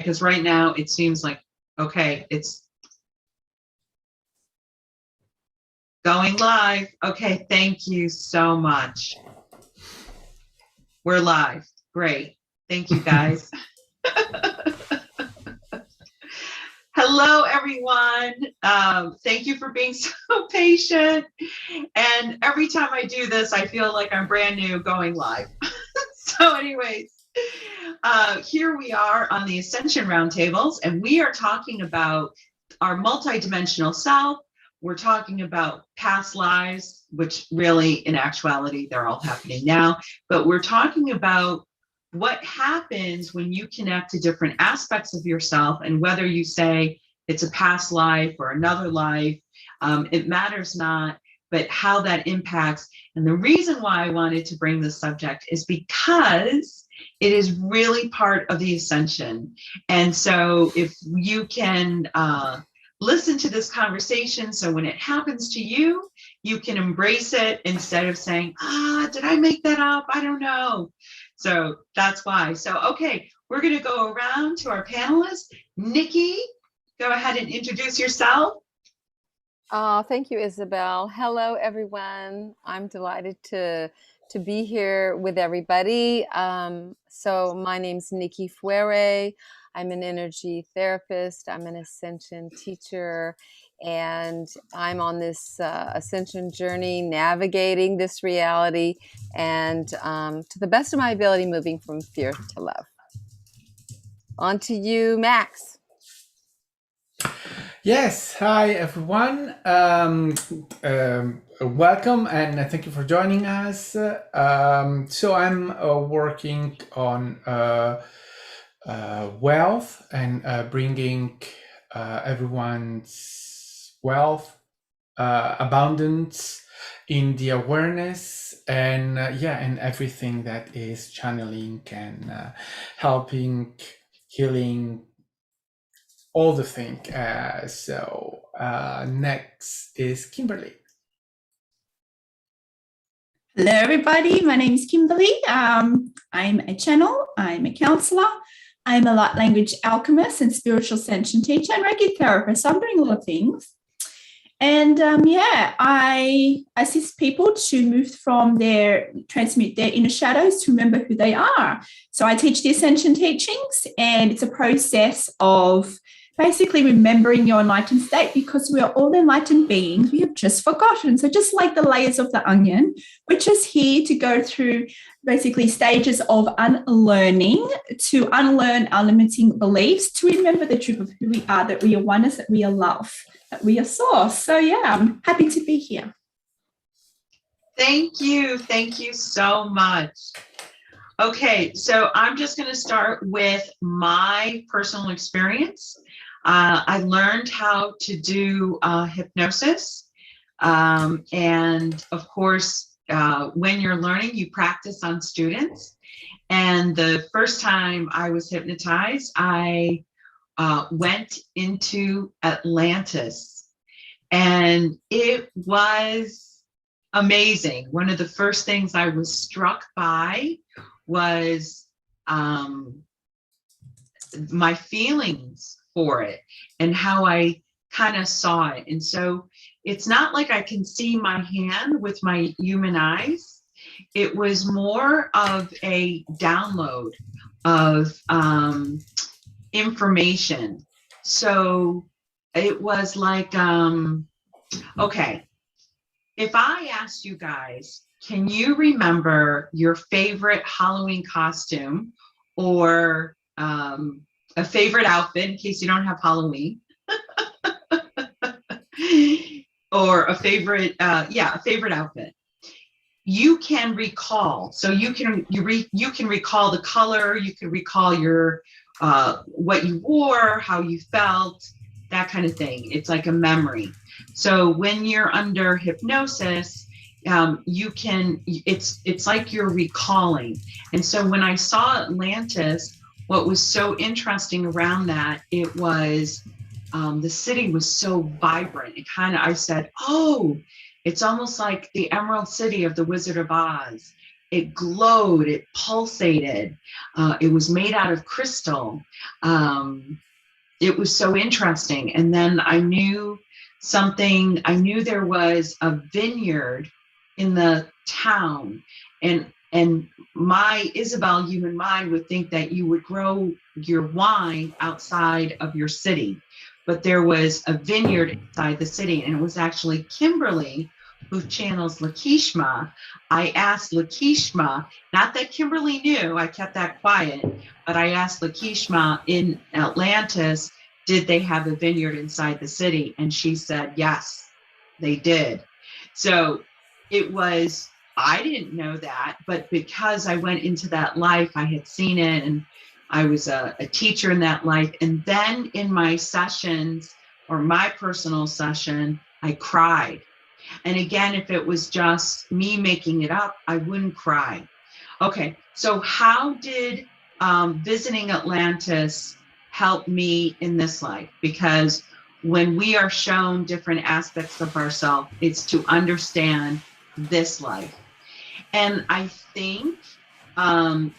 because right now it seems like, okay, it's going live. Okay, thank you so much. We're live. Great. Thank you, guys. Hello, everyone. Thank you for being so patient. And every time I do this, I feel like I'm brand new going live. So anyways, here we are on the Ascension Roundtables, and we are talking about our multidimensional self. We're talking about past lives, which really, in actuality, they're all happening now. But we're talking about what happens when you connect to different aspects of yourself, and whether you say it's a past life or another life, it matters not, but how that impacts. And the reason why I wanted to bring this subject is because it is really part of the Ascension. And so if you can listen to this conversation, so when it happens to you, you can embrace it instead of saying, did I make that up? I don't know. So that's why. So, okay, we're going to go around to our panelists. Nikki, go ahead and introduce yourself. Thank you, Isabel. Hello, everyone. I'm delighted to be here with everybody. So my name's Nikki Fuere. I'm an energy therapist. I'm an Ascension teacher, and I'm on this Ascension journey, navigating this reality, and to the best of my ability, moving from fear to love. On to you, Max. Yes, hi everyone. Welcome and thank you for joining us. So I'm working on wealth and bringing everyone's wealth, abundance in the awareness, and and everything that is channeling and helping, healing, all the thing. So next is Kimberley. Hello, everybody. My name is Kimberley. I'm a channel. I'm a counselor. I'm a light language alchemist and spiritual ascension teacher and Reiki therapist. So I'm doing a lot of things. And I assist people to transmute their inner shadows to remember who they are. So I teach the Ascension teachings, and it's a process of basically remembering your enlightened state, because we are all enlightened beings. We have just forgotten. So just like the layers of the onion, we're just here to go through basically stages of unlearning, to unlearn our limiting beliefs, to remember the truth of who we are, that we are oneness, that we are love, that we are source. So I'm happy to be here. Thank you. Thank you so much. Okay, so I'm just going to start with my personal experience. I learned how to do hypnosis. And of course, when you're learning, you practice on students. And the first time I was hypnotized, I went into Atlantis, and it was amazing. One of the first things I was struck by was my feelings for it and how I kind of saw it. And so it's not like I can see my hand with my human eyes. It was more of a download of information. So it was like, okay, if I asked you guys, can you remember your favorite Halloween costume, or a favorite outfit in case you don't have Halloween, or a favorite, a favorite outfit? You can recall. So you can recall the color. You can recall your what you wore, how you felt, that kind of thing. It's like a memory. So when you're under hypnosis, you can. It's like you're recalling. And so when I saw Atlantis, what was so interesting around that, it was the city was so vibrant. It I said, oh, it's almost like the Emerald City of the Wizard of Oz. it glowed, it pulsated. It was made out of crystal. It was so interesting. And then I knew there was a vineyard in the town, and my Isabelle, you and mine would think that you would grow your wine outside of your city, but there was a vineyard inside the city, and it was actually Kimberley who channels 𝐩𝐚𝐬𝐿. I asked 𝐩𝐚𝐬𝐿, not that Kimberley knew, I kept that quiet, but I asked 𝐩𝐚𝐬𝐿 in Atlantis, did they have a vineyard inside the city? And she said, yes, they did. So it was, I didn't know that, but because I went into that life, I had seen it, and I was a teacher in that life. And then in my sessions, or my personal session, I cried. And again, if it was just me making it up, I wouldn't cry. Okay, so how did visiting Atlantis help me in this life? Because when we are shown different aspects of ourselves, it's to understand this life. And I think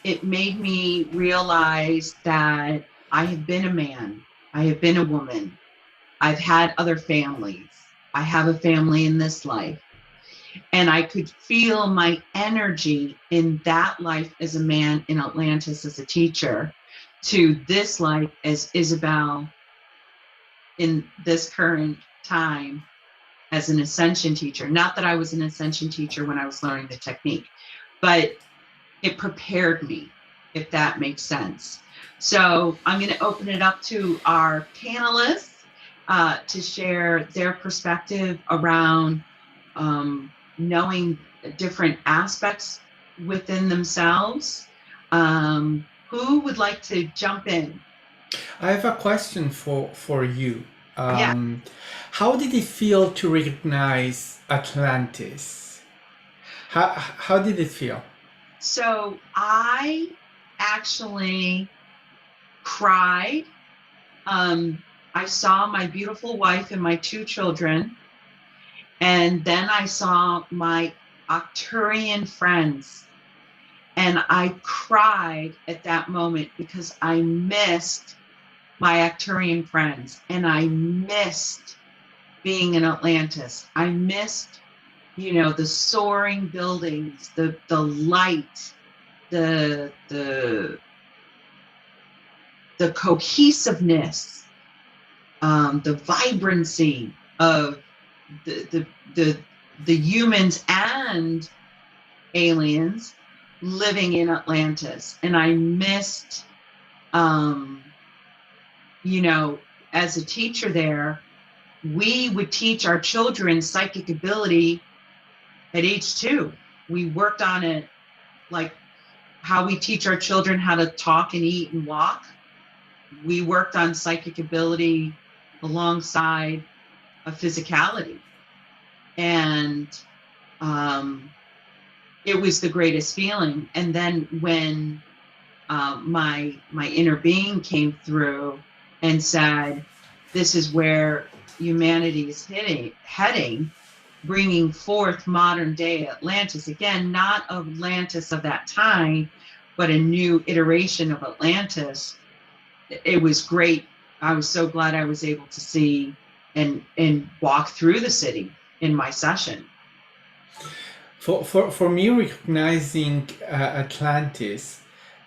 it made me realize that I have been a man, I have been a woman, I've had other families, I have a family in this life. And I could feel my energy in that life as a man in Atlantis as a teacher, to this life as Isabelle in this current time as an Ascension teacher. Not that I was an Ascension teacher when I was learning the technique, but it prepared me, if that makes sense. So I'm going to open it up to our panelists to share their perspective around knowing different aspects within themselves. Who would like to jump in? I have a question for you. Yeah. How did it feel to recognize Atlantis? How did it feel? So I actually cried. I saw my beautiful wife and my 2 children. And then I saw my Arcturian friends. And I cried at that moment because I missed my Arcturian friends, and I missed being in Atlantis. I missed, the soaring buildings, the light, the cohesiveness, the vibrancy of the humans and aliens living in Atlantis. And I missed, as a teacher there, we would teach our children psychic ability at age 2. We worked on it like how we teach our children how to talk and eat and walk. We worked on psychic ability alongside of physicality. And it was the greatest feeling. And then when my inner being came through and said, this is where humanity is heading, bringing forth modern day Atlantis. Again, not Atlantis of that time, but a new iteration of Atlantis. It was great. I was so glad I was able to see and walk through the city in my session. For me, recognizing Atlantis,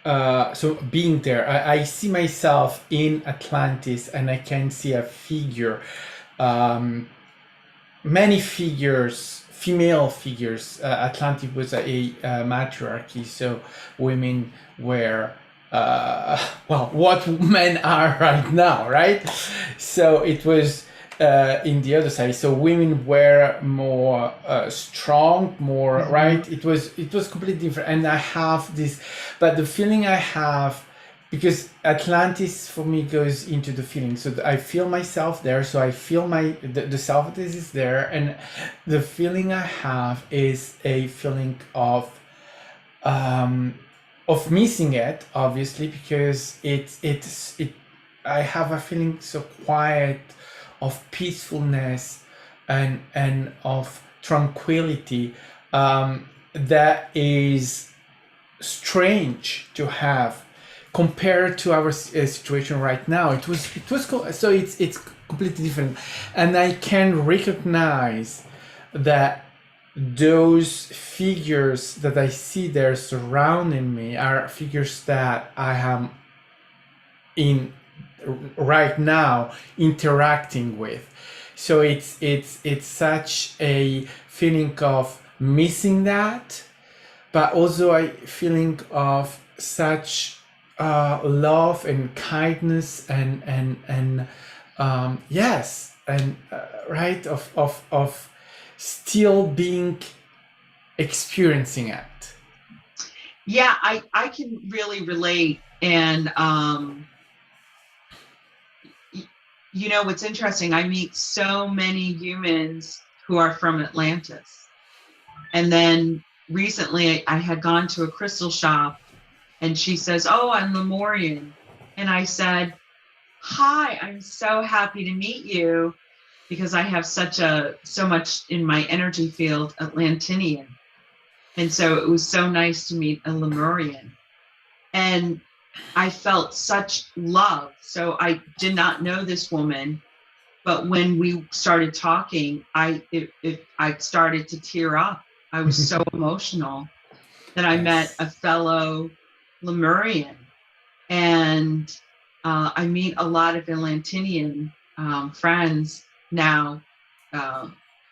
so being there, I see myself in Atlantis, and I can see a figure, many figures, female figures. Atlantis was a matriarchy, so women were, what men are right now, right? So it was in the other side. So women were more strong, more right. It was completely different. And I have this, but the feeling I have, because Atlantis for me goes into the feeling. So I feel myself there. So I feel the self that is there, and the feeling I have is a feeling of missing it, obviously, because I have a feeling so quiet, of peacefulness and of tranquility, that is strange to have compared to our situation right now. So it's completely different, and I can recognize that those figures that I see there surrounding me are figures that I am in right now interacting with. So it's such a feeling of missing that, but also a feeling of such love and kindness and yes, and right, of still being experiencing it. Yeah, I can really relate. And you know what's interesting, I meet so many humans who are from Atlantis. And then recently I had gone to a crystal shop, and she says, "Oh, I'm Lemurian." And I said, "Hi, I'm so happy to meet you, because I have so much in my energy field Atlantinian." And so it was so nice to meet a Lemurian. And I felt such love. So I did not know this woman, but when we started talking, I started to tear up. I was so emotional that I met a fellow Lemurian. And I meet a lot of Atlantinian friends now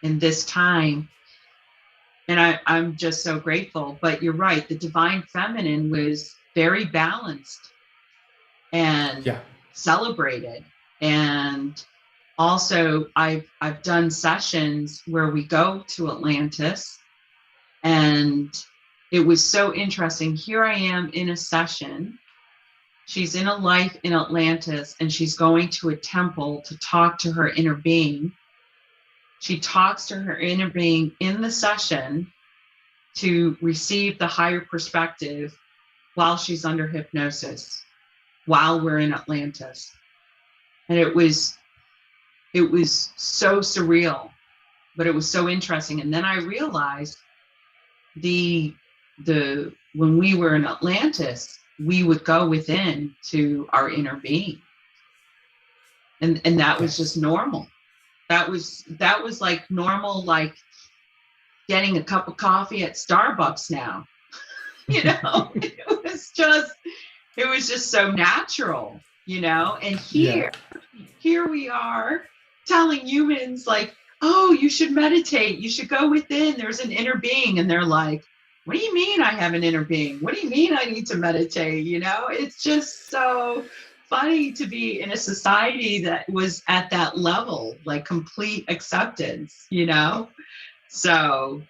in this time. And I'm just so grateful. But you're right, the divine feminine was very balanced and celebrated. And also I've done sessions where we go to Atlantis, and it was so interesting. Here I am in a session. She's in a life in Atlantis, and she's going to a temple to talk to her inner being. She talks to her inner being in the session to receive the higher perspective while she's under hypnosis, while we're in Atlantis. And it was so surreal, but it was so interesting. And then I realized when we were in Atlantis, we would go within to our inner being. And that was just normal. That was like normal, like getting a cup of coffee at Starbucks now. You know, it was just so natural, you know. And here we are telling humans like, "Oh, you should meditate, you should go within, there's an inner being." And they're like, "What do you mean I have an inner being? What do you mean I need to meditate?" You know, it's just so funny to be in a society that was at that level, like complete acceptance, you know. So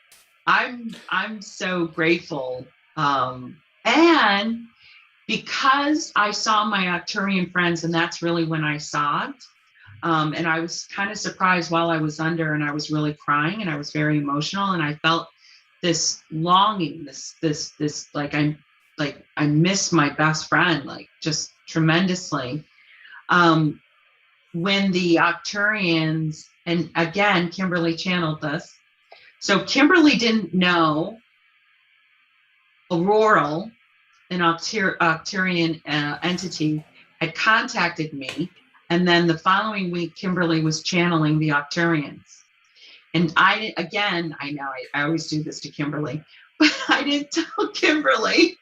I'm so grateful. And because I saw my Arcturian friends, and that's really when I saw it. And I was kind of surprised while I was under, and I was really crying, and I was very emotional, and I felt this longing, this like I miss my best friend, like just tremendously. When the Arcturians, and again, Kimberley channeled this. So Kimberley didn't know Auroral, an Arcturian entity, had contacted me. And then the following week, Kimberley was channeling the Arcturians. And I know I always do this to Kimberley, but I didn't tell Kimberley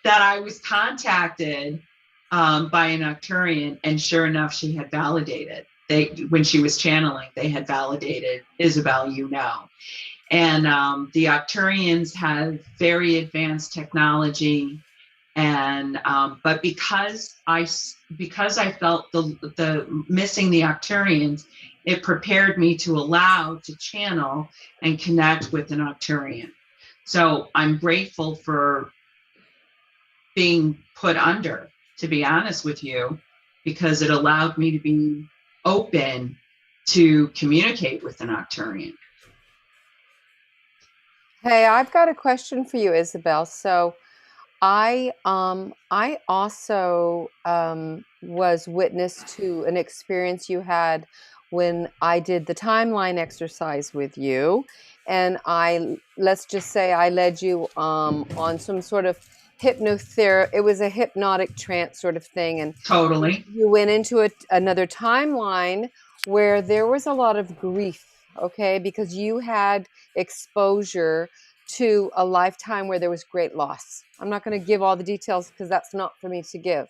that I was contacted by an Arcturian. And sure enough, she had validated. When she was channeling, they had validated, "Isabelle, you know." And the Arcturians have very advanced technology. And but because I felt the missing the Arcturians, it prepared me to channel and connect with an Arcturian. So I'm grateful for being put under, to be honest with you, because it allowed me to be open to communicate with an Arcturian. Hey, I've got a question for you, Isabelle. So I also was witness to an experience you had when I did the timeline exercise with you. and let's just say I led you on some sort of hypnotherapy. It was a hypnotic trance sort of thing, and Totally. you went into another timeline where there was a lot of grief, okay, because you had exposure to a lifetime where there was great loss. I'm not going to give all the details because that's not for me to give.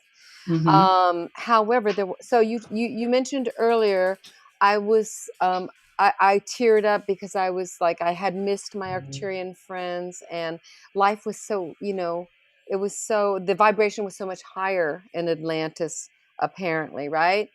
However, so you mentioned earlier, I was I teared up because I was like, I had missed my Arcturian friends, and life was so, it was so, the vibration was so much higher in Atlantis, apparently, right?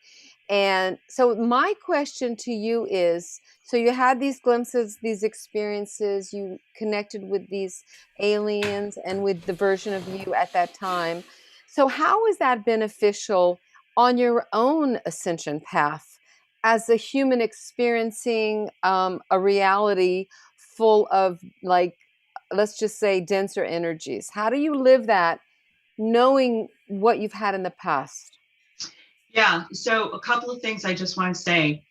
And so my question to you is, so you had these glimpses, these experiences, you connected with these aliens and with the version of you at that time. So how is that beneficial on your own ascension path as a human experiencing a reality full of, like, let's just say, denser energies? How do you live that knowing what you've had in the past? Yeah, so a couple of things I just want to say.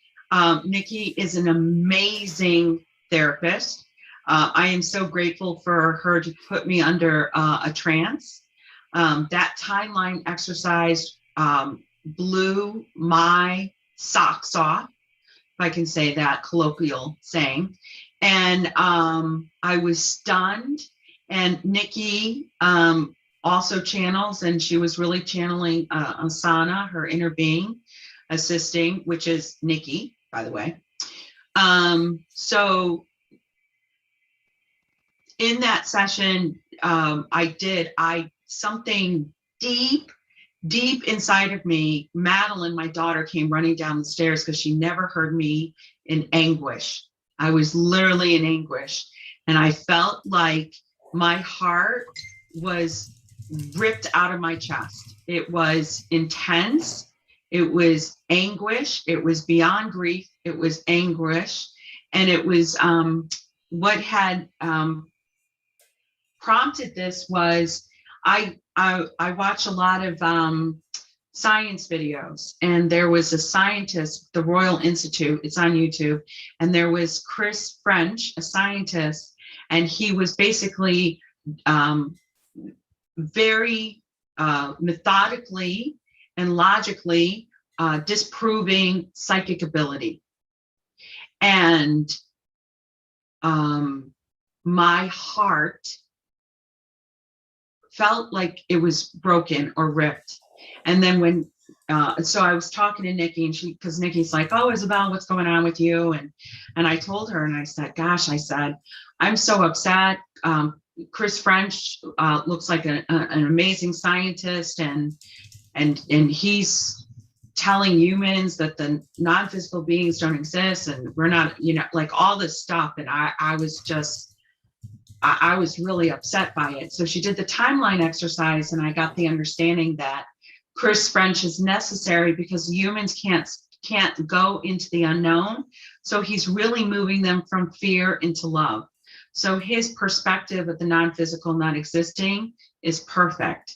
Nikki is an amazing therapist. I am so grateful for her to put me under a trance. That timeline exercise blew my socks off, if I can say that colloquial saying. And I was stunned. And Nikki also channels, and she was really channeling Asana, her inner being, assisting, which is Nikki, by the way. So in that session, something deep inside of me, Madeline, my daughter, came running down the stairs because she never heard me in anguish. I was literally in anguish, and I felt like my heart was ripped out of my chest. It was intense. It was anguish. It was beyond grief. It was anguish. And it was what had prompted this was I watch a lot of science videos, and there was a scientist, the Royal Institute, it's on YouTube, and there was Chris French, a scientist, and he was basically very methodically and logically disproving psychic ability. And my heart felt like it was broken or ripped. And then when, so I was talking to Nikki, and because Nikki's like, "Oh, Isabelle, what's going on with you?" And I told her, and I said, "Gosh," I said, "I'm so upset. Chris French looks like an amazing scientist, and he's telling humans that the non-physical beings don't exist, and we're not, like all this stuff." And I was really upset by it. So she did the timeline exercise, and I got the understanding that Chris French is necessary because humans can't go into the unknown. So he's really moving them from fear into love. So his perspective of the non-physical not existing is perfect.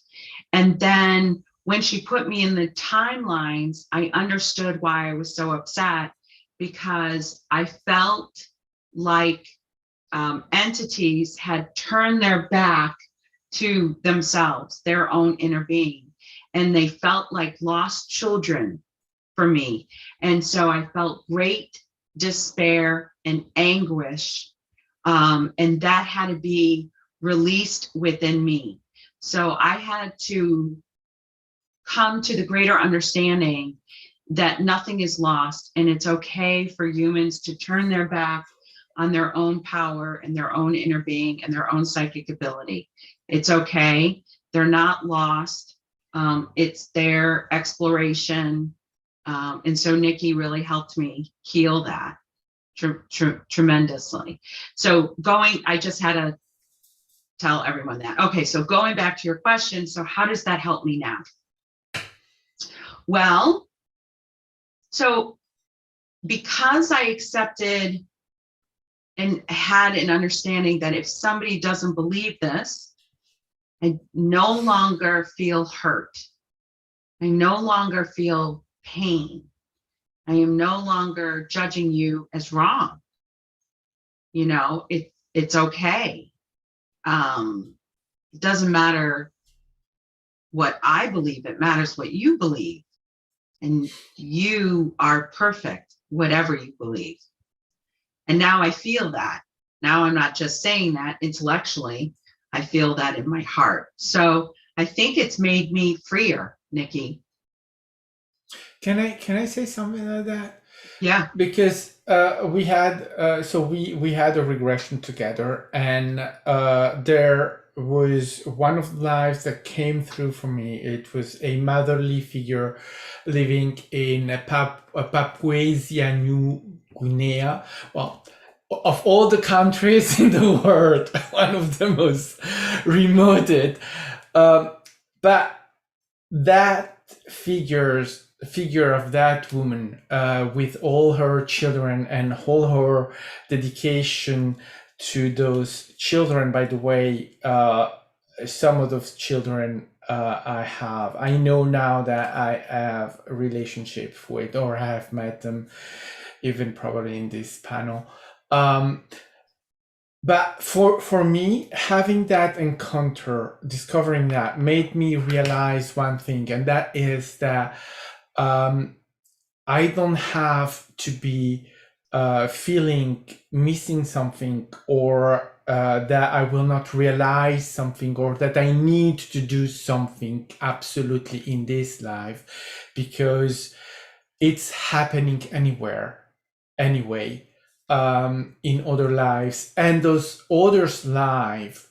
And then when she put me in the timelines, I understood why I was so upset, because I felt like entities had turned their back to themselves, their own inner being, and they felt like lost children for me. And so I felt great despair and anguish, and that had to be released within me. So I had to come to the greater understanding that nothing is lost, and it's okay for humans to turn their back on their own power and their own inner being and their own psychic ability. It's okay. They're not lost. It's their exploration. And so Nikki really helped me heal that tremendously. So I just had to tell everyone that. Okay, so going back to your question, so how does that help me now? Well, so because I accepted and had an understanding that if somebody doesn't believe this, I no longer feel hurt. I no longer feel pain. I am no longer judging you as wrong. You know, it's okay. It doesn't matter what I believe, it matters what you believe. And you are perfect, whatever you believe. And now I feel that. Now I'm not just saying that intellectually, I feel that in my heart. So I think it's made me freer, Nikki. Can I say something like that? Yeah. Because we had we had a regression together, and there was one of the lives that came through for me. It was a motherly figure living in Papua New Guinea. Well, of all the countries in the world, one of the most remote. But that figure of that woman, with all her children and all her dedication to those children. By the way, some of those children I know now that I have a relationship with, or have met them, even probably in this panel. But for me, having that encounter, discovering that, made me realize one thing, and that is that I don't have to be feeling missing something, or that I will not realize something, or that I need to do something absolutely in this life, because it's happening anyway, in other lives. And those others' lives,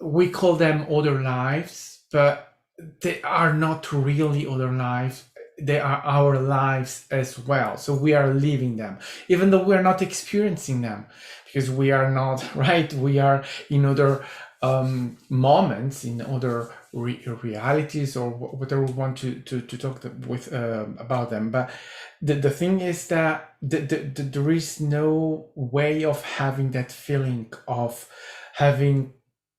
we call them other lives, but they are not really other lives. They are our lives as well. So we are living them, even though we're not experiencing them, because we are not, right? We are in other moments, in other realities, or whatever we want to talk with about them. But the thing is that there is no way of having that feeling of having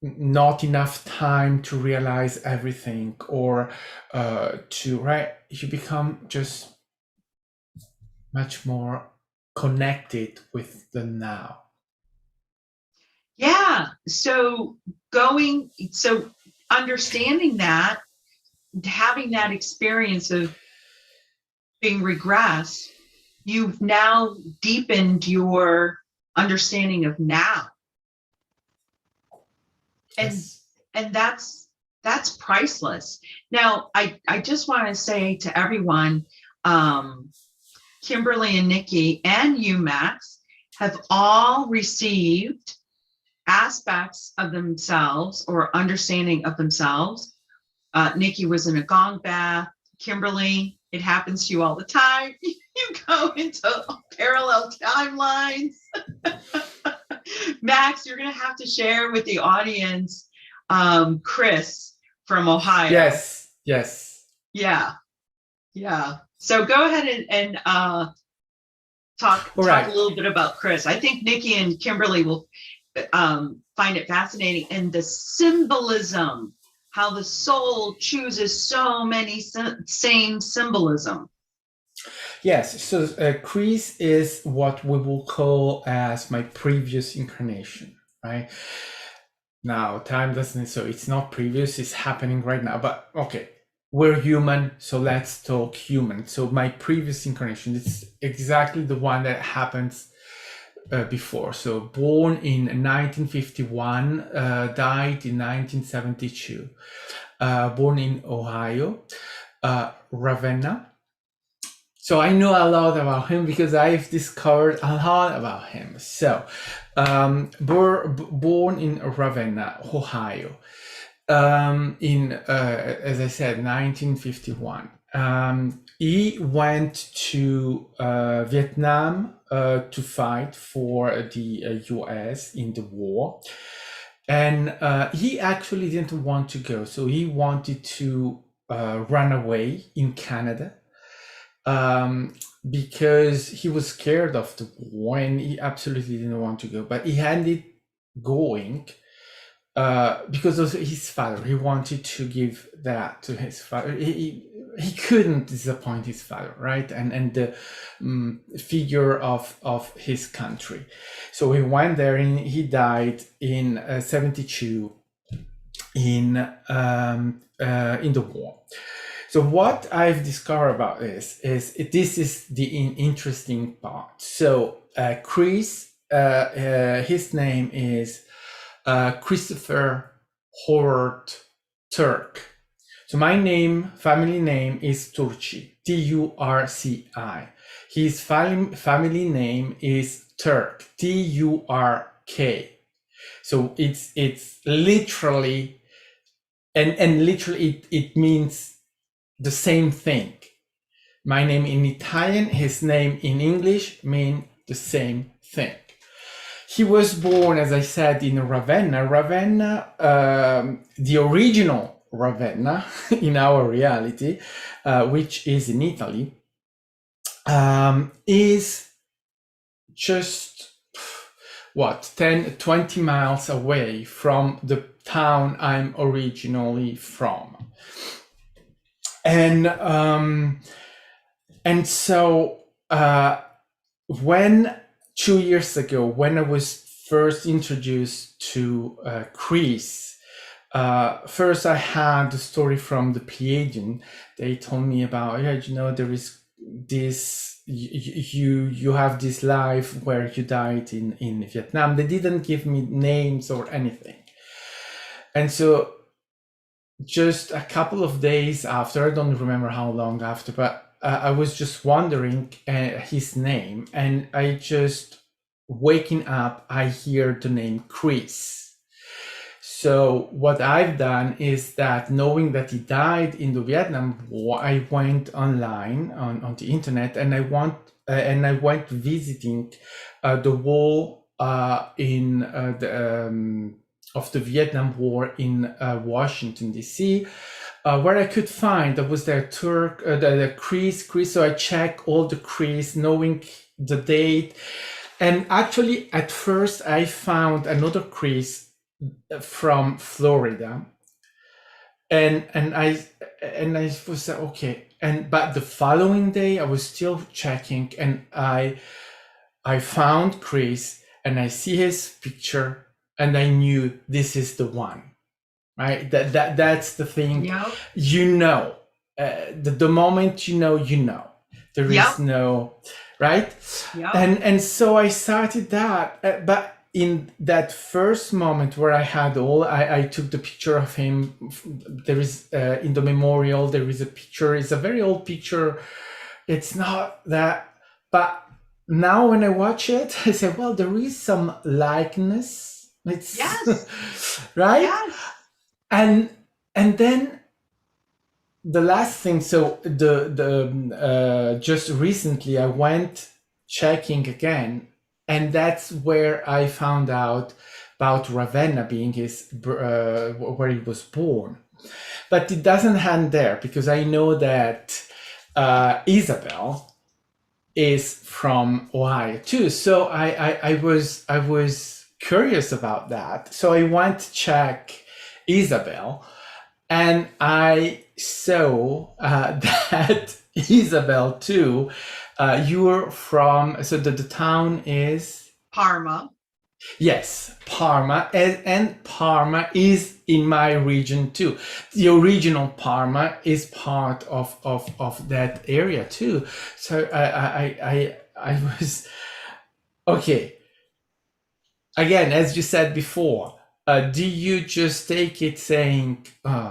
not enough time to realize everything, or you become just much more connected with the now. Yeah. So understanding that, having that experience of being regressed, you've now deepened your understanding of now. Yes. And that's priceless. Now, I just want to say to everyone, Kimberley and Nikki and you, Max, have all received aspects of themselves or understanding of themselves. Nikki was in a gong bath. Kimberley, it happens to you all the time. You go into parallel timelines. Max, you're going to have to share with the audience, Chris from Ohio. Yes. Yeah. So go ahead and talk a little bit about Chris. I think Nikki and Kimberley will find it fascinating, and the symbolism, how the soul chooses so many same symbolism. Yes, so Chris is what we will call as my previous incarnation, right? Now, time doesn't, so it's not previous, it's happening right now, but okay, we're human, so let's talk human. So my previous incarnation, it's exactly the one that happens before. So born in 1951, died in 1972, born in Ohio, Ravenna. So I know a lot about him because I've discovered a lot about him. So born in Ravenna, Ohio, in, as I said, 1951. He went to Vietnam to fight for the US in the war. And he actually didn't want to go. So he wanted to run away in Canada, because he was scared of the war and he absolutely didn't want to go. But he ended going because of his father. He wanted to give that to his father. he couldn't disappoint his father, right? And the figure of his country. So he went there, and he died in 72 in the war. So what I've discovered about this is the interesting part. So Chris, his name is Christopher Howard Turk. So my name, family name is Turci, Turci. His family name is Turk, Turk. So it's literally, and literally it means the same thing. My name in Italian, his name in English mean the same thing. He was born, as I said, in Ravenna. Ravenna, the original Ravenna in our reality, which is in Italy, is just 10, 20 miles away from the town I'm originally from. And so when 2 years ago, when I was first introduced to Chris, first I had the story from the Pleiadian. They told me about, there is this, you have this life where you died in Vietnam. They didn't give me names or anything. And so just a couple of days after, I don't remember how long after, but I was just wondering his name, and I just waking up, I hear the name Chris. So what I've done is that, knowing that he died in the Vietnam War, I went online on the internet, and I went visiting the wall in of the Vietnam War in Washington DC, where I could find there was the Chris. So I check all the Chris, knowing the date, and actually at first I found another Chris from Florida, and I was okay, but the following day I was still checking, and I found Chris, and I see his picture, and I knew this is the one, right? That's the thing. Yep. The moment there is no, right? Yep. And so I started that, but in that first moment where I had I took the picture of him. There is in the memorial, there is a picture. It's a very old picture. It's not that, but now when I watch it, I say, well, there is some likeness. It's Yes. right. Yes. And then the last thing. So the just recently I went checking again, and that's where I found out about Ravenna being his where he was born. But it doesn't end there, because I know that Isabelle is from Ohio too. So I was curious about that. So I went to check Isabelle, and I saw that Isabelle too, you're from, so the town is? Parma. Yes, Parma, and Parma is in my region too. The original Parma is part of that area too. So I was, okay. Again, as you said before, do you just take it saying,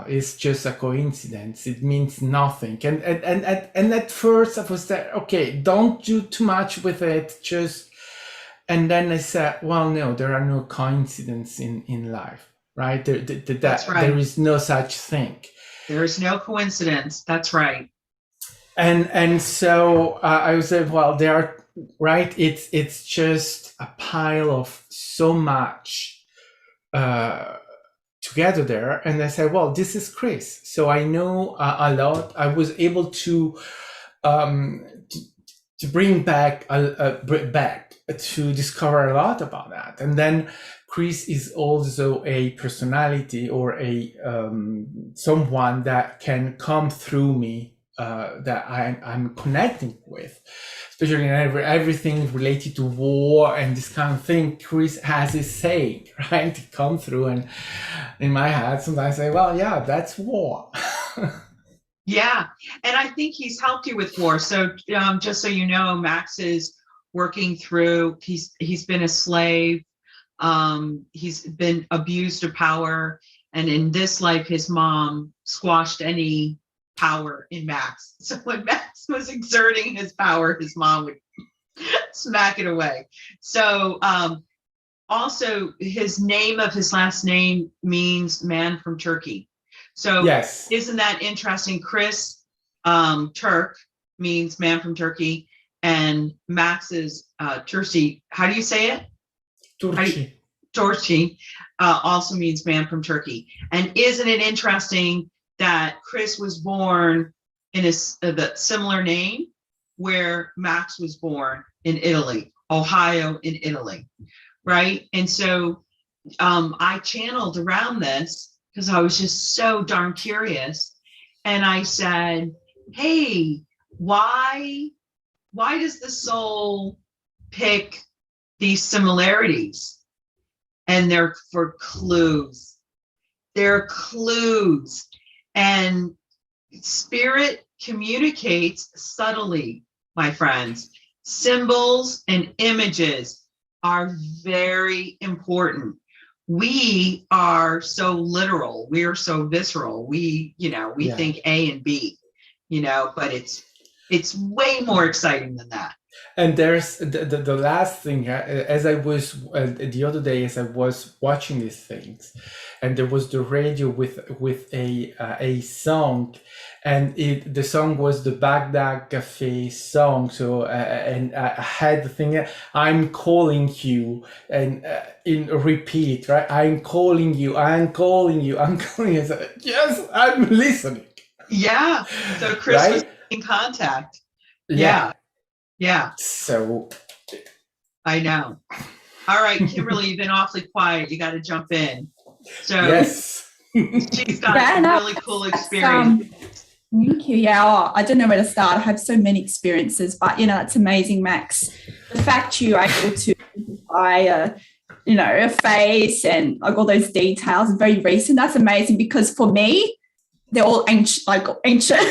it's just a coincidence, it means nothing? And at first I was there, okay, don't do too much with it, just, and then I said, well, no, there are no coincidences in life, right? That's right. There is no such thing. There is no coincidence. That's right. And so I would say, well, there are, right? It's just a pile of so much together there, and I said, well, this is Chris, so I know a lot. I was able to bring back to discover a lot about that. And then Chris is also a personality, or a someone that can come through me that I'm connecting with, especially in everything related to war and this kind of thing. Chris has his saying, right, to come through, and in my head sometimes I say, well, yeah, that's war. Yeah, and I think he's helped you with war. So just so you know, Max is working through. He's been a slave. He's been abused of power, and in this life, his mom squashed any power in Max. So when Max was exerting his power, his mom would smack it away. So also, his name of his last name means man from Turkey. So yes, isn't that interesting? Chris, Turk means man from Turkey, and Max's Turci, how do you say it? Turci also means man from Turkey. And isn't it interesting that Chris was born in the similar name where Max was born in Italy, Ohio in Italy, right? And so I channeled around this because I was just so darn curious. And I said, hey, why does the soul pick these similarities? And they're for clues. They're clues. And spirit communicates subtly, my friends. Symbols and images are very important. We are so literal. We are so visceral. We think A and B, but it's way more exciting than that. And there's the last thing, as I was the other day, as I was watching these things, and there was the radio with a song, and the song was the Baghdad Cafe song. So and I had the thing, I'm calling you, and in repeat, right? I'm calling you, I'm calling you, I'm calling you. So, yes, I'm listening. Yeah. So Chris right? was in contact. Yeah. Yeah. So I know. All right, Kimberley, you've been awfully quiet. You got to jump in. So yes. She's got a really cool experience. Thank you. Yeah, I don't know where to start. I have so many experiences, but it's amazing, Max. The fact you are able to identify a face and like all those details, very recent. That's amazing because for me, they're all ancient.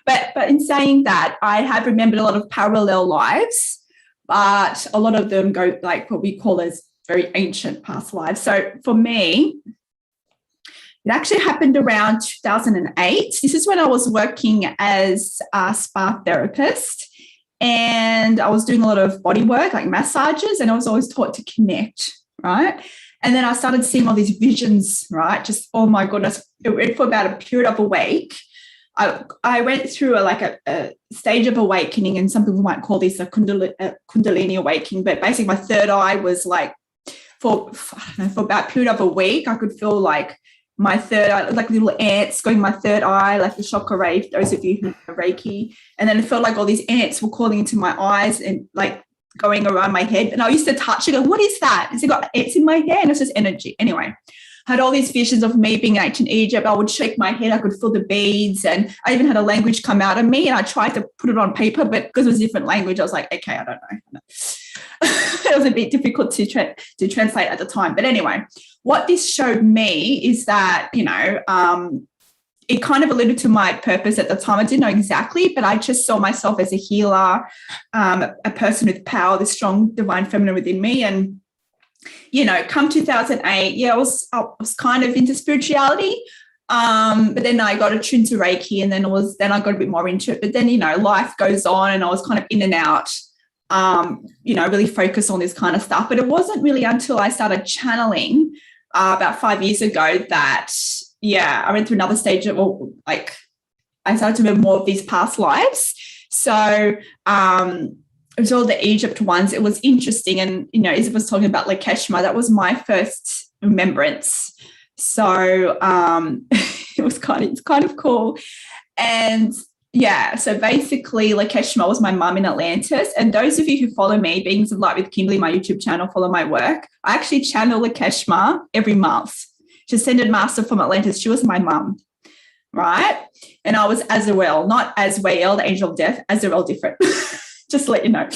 But in saying that, I have remembered a lot of parallel lives, but a lot of them go like what we call as very ancient past lives. So for me, it actually happened around 2008. This is when I was working as a spa therapist, and I was doing a lot of body work, like massages, and I was always taught to connect, right? And then I started seeing all these visions, right? Just, oh my goodness, it went for about a period of a week. I went through a stage of awakening, and some people might call this a Kundalini awakening, but basically my third eye was like, for about a period of a week, I could feel like my third eye, like little ants going in my third eye, like the chakra ray, those of you who have Reiki. And then it felt like all these ants were crawling into my eyes and like going around my head. And I used to touch it, go, what is that? Has it got ants in my hair? And it's just energy. Anyway, I had all these visions of me being in ancient Egypt. I would shake my head. I could feel the beads. And I even had a language come out of me. And I tried to put it on paper, but because it was a different language, I was like, okay, I don't know. It was a bit difficult to translate at the time. But anyway, what this showed me is that, it kind of alluded to my purpose at the time. I didn't know exactly, but I just saw myself as a healer, a person with power, the strong divine feminine within me. And, come 2008, I was kind of into spirituality. But then I got attuned to Reiki, and then I got a bit more into it. But then, life goes on, and I was kind of in and out, really focused on this kind of stuff. But it wasn't really until I started channeling about 5 years ago that, I went through another stage of I started to remember more of these past lives. So it was all the Egypt ones. It was interesting. And, Isabelle was talking about 𝐩𝐿𝐴. That was my first remembrance. So it's kind of cool. And so basically 𝐸𝐿𝐴 was my mum in Atlantis. And those of you who follow me, Beings of Light with Kimberley, my YouTube channel, follow my work, I actually channel 𝐸𝐿𝐴 every month. She ascended master from Atlantis. She was my mum. right? And I was Azrael, not Azrael, the angel of death, Azrael different. Just to let you know.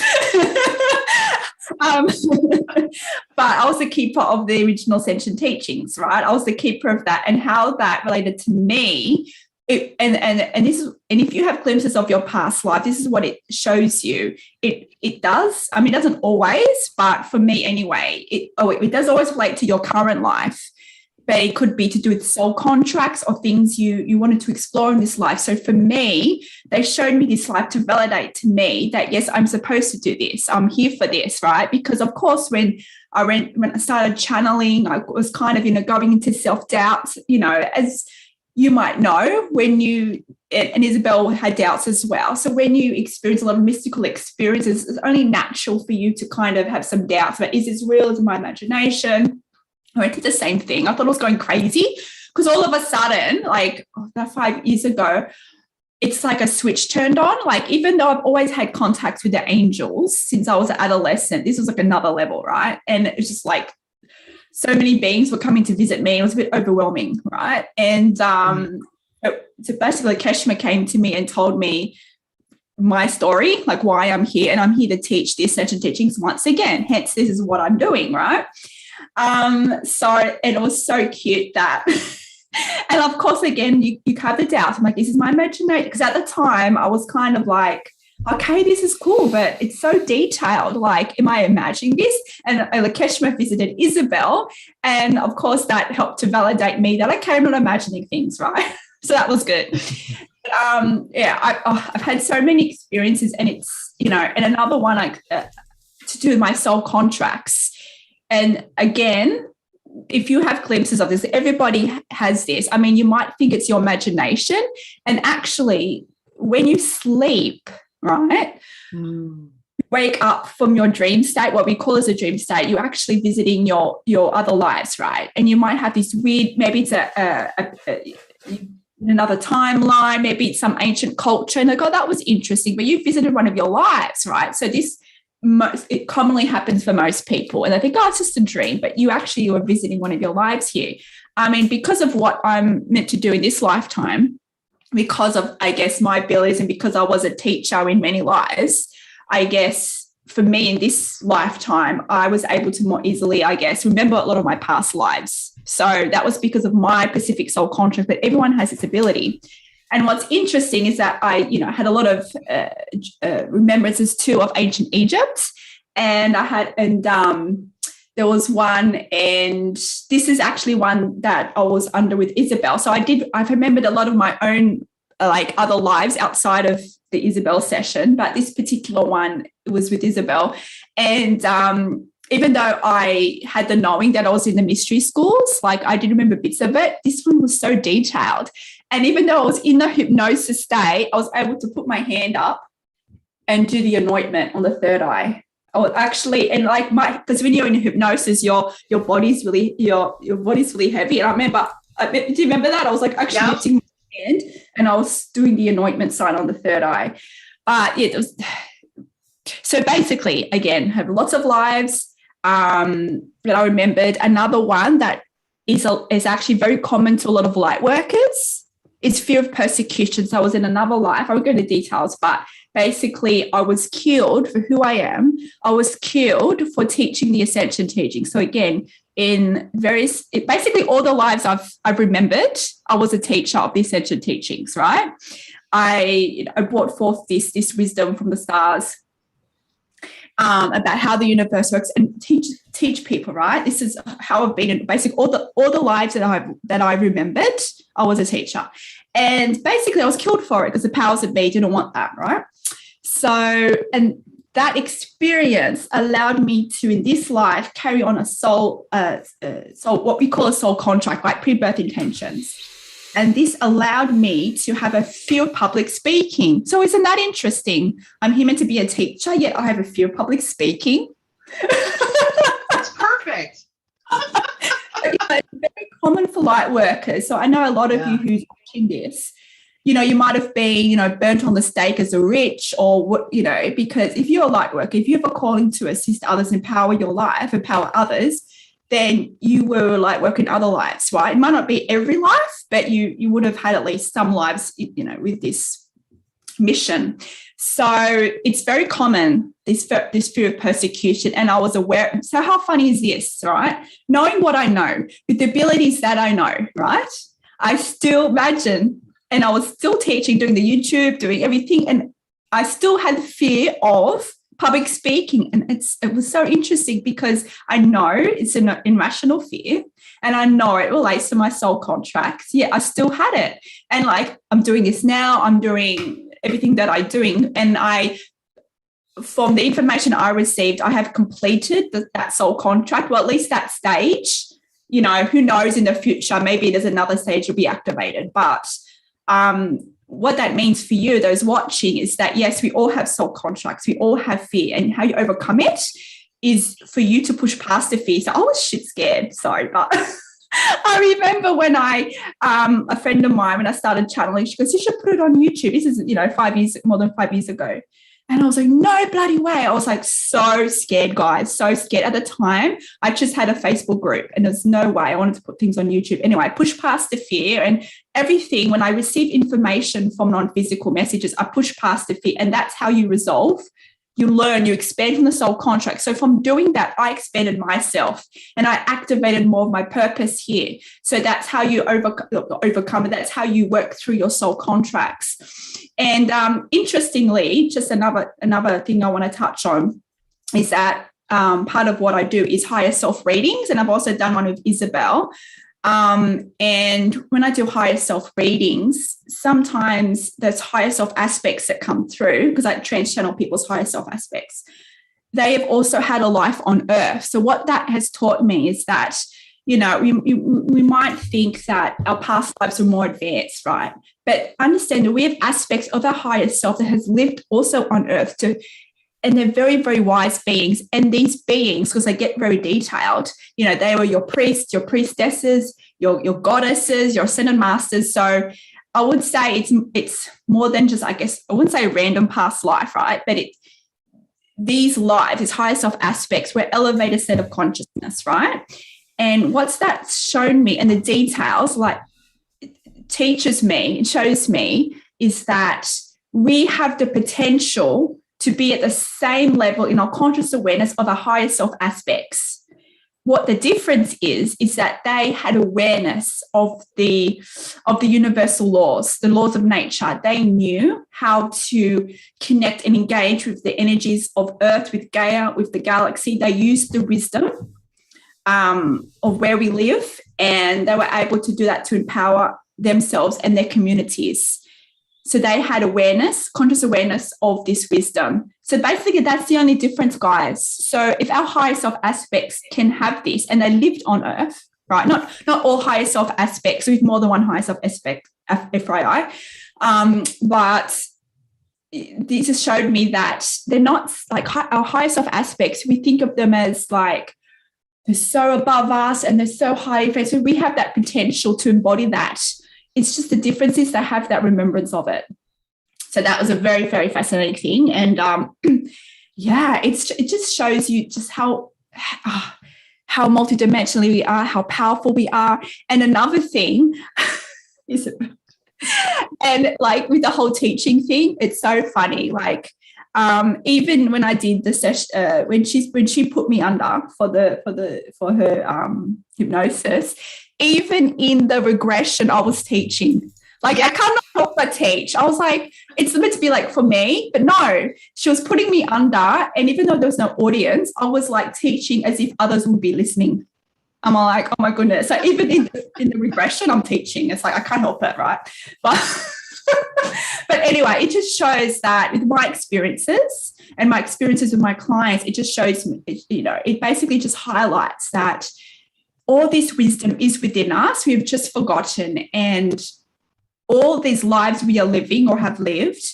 But I was the keeper of the original Ascension teachings, right? I was the keeper of that, and how that related to me. And if you have glimpses of your past life, this is what it shows you. It does. I mean, it doesn't always, but for me anyway, it does always relate to your current life. But it could be to do with soul contracts or things you wanted to explore in this life. So for me, they showed me this life to validate to me that, yes, I'm supposed to do this. I'm here for this, right? Because, of course, when I started channeling, I was kind of, going into self-doubt, as you might know, when you, and Isabelle had doubts as well. So when you experience a lot of mystical experiences, it's only natural for you to kind of have some doubts about, is this real? Is it my imagination? I did the same thing. I thought I was going crazy because all of a sudden, like about 5 years ago, it's like a switch turned on. Like, even though I've always had contacts with the angels since I was an adolescent, this was like another level, right? And it's just like so many beings were coming to visit me. It was a bit overwhelming, right? And so basically, 𝐩𝐿𝐴 came to me and told me my story, like why I'm here, and I'm here to teach the Ascension teachings once again. Hence, this is what I'm doing, right? So, and it was so cute that, and of course, again, you have the doubts. I'm like, this is my imagination. Because at the time I was kind of like, okay, this is cool, but it's so detailed. Like, am I imagining this? And 𝐻𝐿𝐴 visited Isabelle. And of course that helped to validate me that, okay, I'm not imagining things, right? So that was good. But, I've had so many experiences, and it's, and another one to do with my soul contracts. And again, if you have glimpses of this, everybody has this. I mean, you might think it's your imagination. And actually, when you sleep, right, wake up from your dream state, what we call as a dream state, you're actually visiting your other lives, right? And you might have this weird, maybe it's another timeline, maybe it's some ancient culture. And like, oh, that was interesting. But you visited one of your lives, right? So it commonly happens for most people, and they think, oh, it's just a dream, but you are visiting one of your lives here. I mean, because of what I'm meant to do in this lifetime, because of, I guess, my abilities, and because I was a teacher in many lives, I guess for me in this lifetime, I was able to more easily, I guess, remember a lot of my past lives. So that was because of my Pacific soul contract, but everyone has this ability. And what's interesting is that I, had a lot of remembrances too of ancient Egypt, and there was one, and this is actually one that I was under with Isabelle. So I've remembered a lot of my own like other lives outside of the Isabelle session, but this particular one was with Isabelle. And even though I had the knowing that I was in the mystery schools, like I did remember bits of it, this one was so detailed. And even though I was in the hypnosis state, I was able to put my hand up and do the anointment on the third eye. I was actually, and like because when you're in hypnosis, your body's really heavy. And I remember, do you remember that? I was like actually lifting my hand, and I was doing the anointment sign on the third eye. But yeah, it was. So basically, again, have lots of lives. But I remembered another one that is actually very common to a lot of light workers. It's fear of persecution. So I was in another life. I won't go into details, but basically I was killed for who I am. I was killed for teaching the Ascension teaching. So again, basically all the lives I've remembered, I was a teacher of the Ascension teachings, right? I brought forth this wisdom from the stars about how the universe works, and teach people, right? This is how I've been in basically all the lives that I remembered. I was a teacher, and basically I was killed for it because the powers that be didn't want that, right? So, and that experience allowed me to, in this life, carry on a soul, what we call a soul contract, like pre-birth intentions. And this allowed me to have a fear of public speaking. So isn't that interesting? I'm here meant to be a teacher, yet I have a fear of public speaking. That's perfect. It's very common for light workers. So I know a lot of you who's watching this, you might have been, burnt on the stake as a witch, or what, because if you're a light worker, if you have a calling to assist others, empower your life, empower others, then you were like working other lives, right? It might not be every life, but you would have had at least some lives, you know, with this mission. So it's very common, this fear of persecution. And I was aware. So how funny is this, right? Knowing what I know, with the abilities that I know, right? I still imagine, and I was still teaching, doing the YouTube, doing everything. And I still had fear of public speaking. And it was so interesting because I know it's an irrational fear and I know it relates to my soul contracts. Yeah, I still had it. And like, I'm doing this now, I'm doing everything that I'm doing. And from the information I received, I have completed that soul contract, well, at least that stage. You know, who knows in the future, maybe there's another stage will be activated. But what that means for you, those watching, is that, yes, we all have soul contracts. We all have fear. And how you overcome it is for you to push past the fear. So I was shit scared. Sorry, but I remember when a friend of mine, when I started channeling, she goes, you should put it on YouTube. This is, you know, more than 5 years ago. And I was like, no bloody way. I was like, so scared, guys, so scared. At the time, I just had a Facebook group and there's no way I wanted to put things on YouTube. Anyway, I pushed past the fear and everything. When I receive information from non-physical messages, I push past the fear. And that's how you resolve. You learn, you expand from the soul contract. So from doing that, I expanded myself and I activated more of my purpose here. So that's how you overcome it. That's how you work through your soul contracts. And interestingly, just another thing I want to touch on is that part of what I do is higher self readings. And I've also done one with Isabelle. And when I do higher self readings, sometimes there's higher self aspects that come through because I trans-channel people's higher self aspects. They have also had a life on earth. So what that has taught me is that, you know, we might think that our past lives are more advanced, right? But understand that we have aspects of our higher self that has lived also on earth too. And they're very, very wise beings. And these beings, because they get very detailed, you know, they were your priests, your priestesses, your goddesses, your ascended masters. So I would say it's more than just, I guess, I wouldn't say a random past life, right? But these lives, these higher self aspects, were elevated state of consciousness, right? And what's that shown me, and the details, like, it teaches me, it shows me, is that we have the potential to be at the same level in our conscious awareness of our higher self aspects. What the difference is that they had awareness of the universal laws, the laws of nature. They knew how to connect and engage with the energies of Earth, with Gaia, with the galaxy. They used the wisdom of where we live, and they were able to do that to empower themselves and their communities. So they had awareness, conscious awareness of this wisdom. So basically that's the only difference, guys. So if our higher self aspects can have this, and they lived on Earth, right? Not all higher self aspects, with more than one higher self aspect, FYI. But this has showed me that they're not like our higher self aspects. We think of them as like, they're so above us and they're so high. So we have that potential to embody that. It's just the difference is they have that remembrance of it. So that was a very, very fascinating thing. And yeah, it just shows you just how multidimensionally we are, how powerful we are. And another thing is, and like with the whole teaching thing, it's so funny. Like even when I did the session, when she put me under for her hypnosis, even in the regression I was teaching, like I cannot help but teach. I was like, it's meant to be like for me, but no, she was putting me under. And even though there was no audience, I was like teaching as if others would be listening. I'm like, oh my goodness. So even in the regression, I'm teaching. It's like, I can't help it, right? But anyway, it just shows that with my experiences and my experiences with my clients, it just shows me, you know, it basically just highlights that all this wisdom is within us. We've just forgotten. And all these lives we are living or have lived,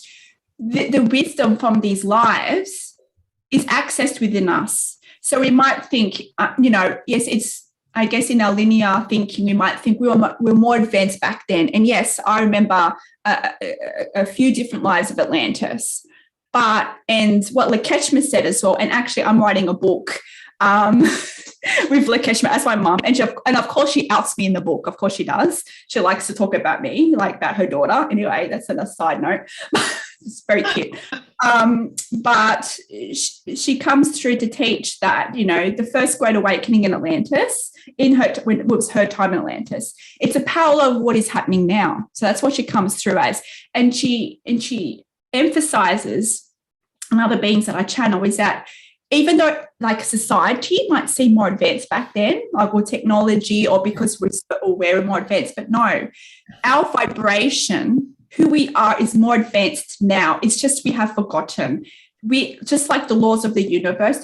the wisdom from these lives is accessed within us. So we might think, you know, yes, it's, I guess in our linear thinking, we might think we're more advanced back then. And yes, I remember a few different lives of Atlantis. And what 𝐩𝐚𝐬𝐬𝐿 said as well, and actually I'm writing a book with 𝐩𝐻𝐿𝐴 as my mum. And of course, she outs me in the book. Of course, she does. She likes to talk about me, like about her daughter. Anyway, that's a side note. It's very cute. But she comes through to teach that, the first great awakening in Atlantis, when it was her time in Atlantis, it's a parallel of what is happening now. So that's what she comes through as. And she emphasizes, and other beings that I channel, is that even though like society might seem more advanced back then, like with technology or because we're more advanced, but no, our vibration, who we are, is more advanced now. It's just we have forgotten. We just like the laws of the universe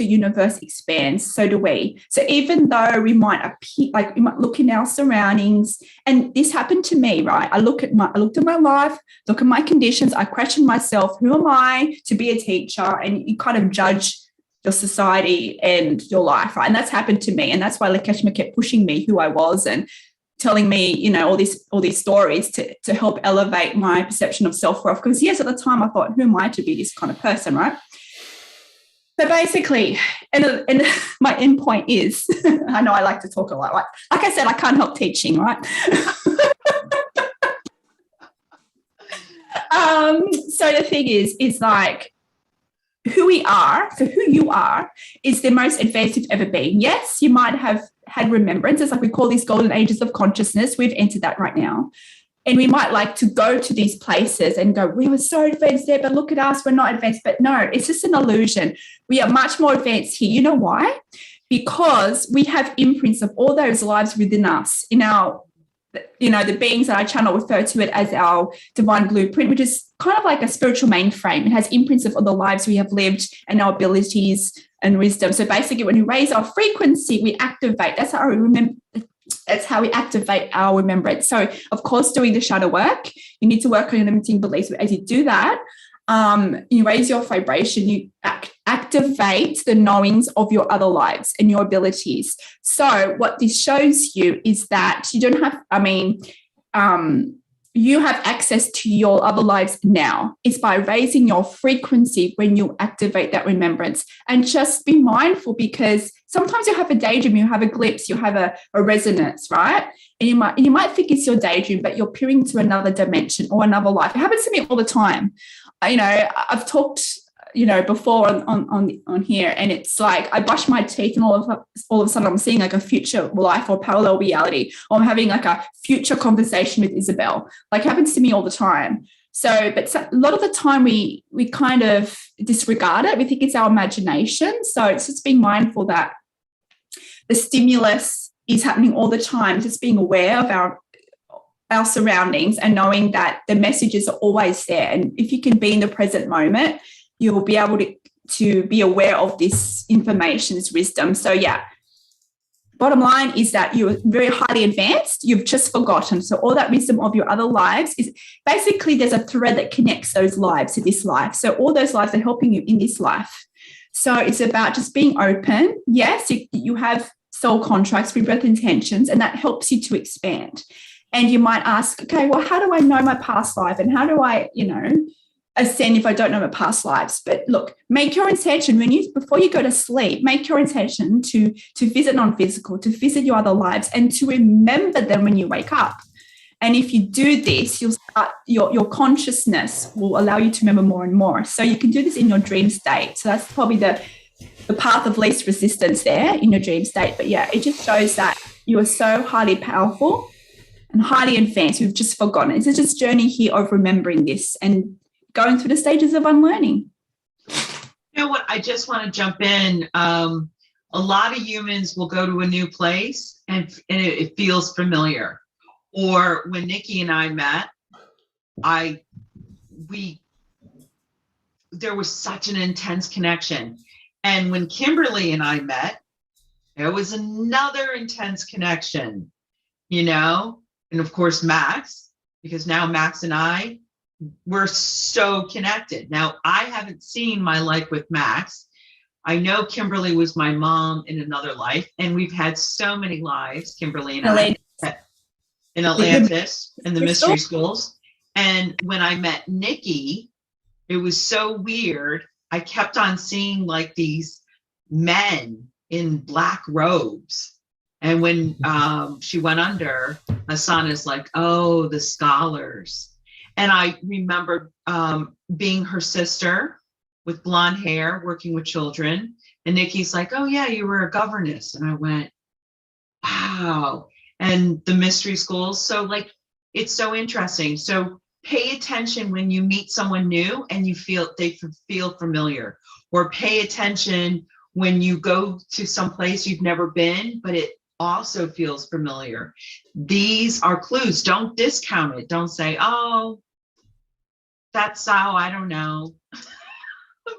expands, so do we. So even though we might appear, like we might look in our surroundings, and this happened to me, right? I looked at my life, look at my conditions, I question myself, who am I to be a teacher? And you kind of judge your society and your life, right? And that's happened to me. And that's why 𝐩𝐻𝐿𝐴 kept pushing me who I was and telling me, all these stories to help elevate my perception of self-worth. Because yes, at the time I thought, who am I to be this kind of person, right? So basically, and my end point is, I know I like to talk a lot. Like I said, I can't help teaching, right? So the thing is like, who we are, so who you are, is the most advanced you've ever been. Yes, you might have had remembrances, like we call these golden ages of consciousness. We've entered that right now. And we might like to go to these places and go, we were so advanced there, but look at us, we're not advanced. But no, it's just an illusion. We are much more advanced here. You know why? Because we have imprints of all those lives within us, in our, the beings that I channel refer to it as our divine blueprint, which is kind of like a spiritual mainframe. It has imprints of all the lives we have lived and our abilities and wisdom. So basically, when we raise our frequency, we activate. That's how we remember. That's how we activate our remembrance. So, of course, doing the shadow work, you need to work on your limiting beliefs. But as you do that, you raise your vibration, you activate the knowings of your other lives and your abilities. So what this shows you is that you don't have, you have access to your other lives now. It's by raising your frequency when you activate that remembrance. And just be mindful, because sometimes you have a daydream, you have a glimpse, you have a resonance, right? And you might think it's your daydream, but you're peering to another dimension or another life. It happens to me all the time. I've talked, before on here, and it's like I brush my teeth and all of a sudden I'm seeing like a future life or parallel reality, or I'm having like a future conversation with Isabelle. Like it happens to me all the time. But a lot of the time we kind of disregard it. We think it's our imagination. So it's just being mindful that the stimulus is happening all the time, just being aware of our surroundings and knowing that the messages are always there. And if you can be in the present moment, you will be able to be aware of this information, this wisdom. So yeah, bottom line is that you're very highly advanced. You've just forgotten. So all that wisdom of your other lives is basically, there's a thread that connects those lives to this life. So all those lives are helping you in this life. So it's about just being open. Yes, you have soul contracts, rebirth intentions, and that helps you to expand. And you might ask, okay, well, how do I know my past life? And how do I, ascend if I don't know my past lives? But look, make your intention before you go to sleep, make your intention to visit non-physical, to visit your other lives, and to remember them when you wake up. And if you do this, you'll start, your consciousness will allow you to remember more and more. So you can do this in your dream state. So that's probably the path of least resistance there, in your dream state. But yeah, it just shows that you are so highly powerful and highly advanced. We've just forgotten. It's just a journey here of remembering this and going through the stages of unlearning. You know what? I just want to jump in. A lot of humans will go to a new place and it feels familiar. Or when Nikki and I met, there was such an intense connection. And when Kimberley and I met, there was another intense connection, and of course, Max, because now Max and I, we're so connected. Now, I haven't seen my life with Max. I know Kimberley was my mom in another life, and we've had so many lives, Kimberley and I, in Atlantis, in the mystery schools. And when I met Nikki, it was so weird. I kept on seeing like these men in black robes. And when she went under, Asana's like, oh, the scholars. And I remember being her sister with blonde hair, working with children. And Nikki's like, oh yeah, you were a governess. And I went, wow. And the mystery schools. So like, it's so interesting. So pay attention when you meet someone new and you feel they feel familiar, or pay attention when you go to some place you've never been, but it also feels familiar. These are clues. Don't discount it. Don't say, oh, that's how, I don't know.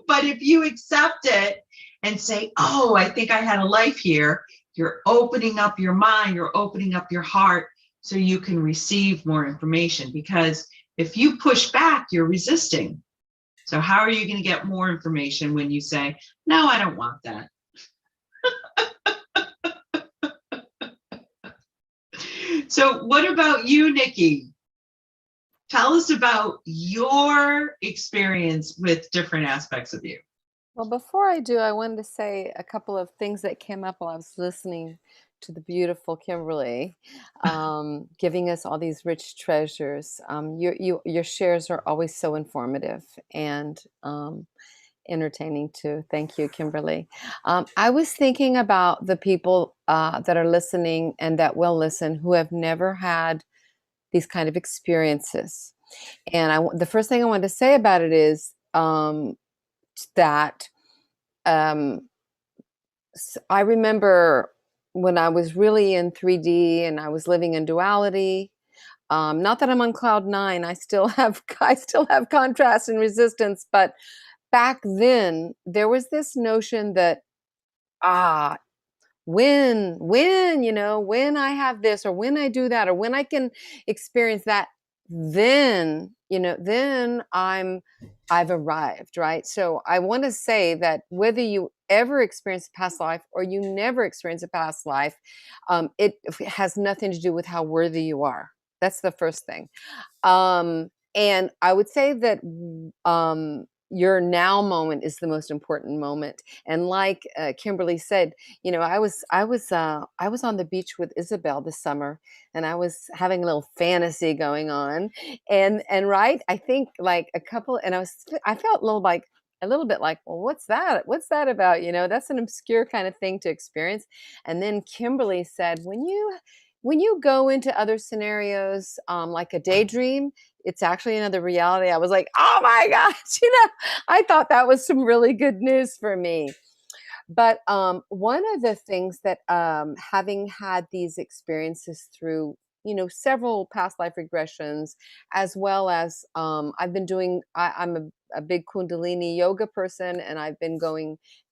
But if you accept it and say, oh, I think I had a life here, you're opening up your mind, you're opening up your heart so you can receive more information. Because if you push back, you're resisting. So how are you going to get more information when you say, no, I don't want that? So what about you, Nikki? Tell us about your experience with different aspects of you. Well, before I do, I wanted to say a couple of things that came up while I was listening to the beautiful Kimberley, giving us all these rich treasures. Your shares are always so informative and entertaining too. Thank you, Kimberley. I was thinking about the people that are listening and that will listen who have never had these kind of experiences. And the first thing I wanted to say about it is that I remember when I was really in 3D and I was living in duality. Not that I'm on cloud 9. I still have contrast and resistance, but back then there was this notion that when I have this, or when I do that, or when I can experience that, then I've arrived, right? So I want to say that whether you ever experience a past life or you never experience a past life, it has nothing to do with how worthy you are. That's the first thing. And I would say that your now moment is the most important moment. And like Kimberley said, I was on the beach with Isabelle this summer, and I was having a little fantasy going on, and right, I think like a couple, and I felt a little bit like, well, what's that about? That's an obscure kind of thing to experience. And then Kimberley said, when you go into other scenarios, like a daydream, it's actually another reality. I was like, oh my gosh, I thought that was some really good news for me. But one of the things that having had these experiences through, several past life regressions, as well as I've been doing, I'm a big Kundalini yoga person, and I've been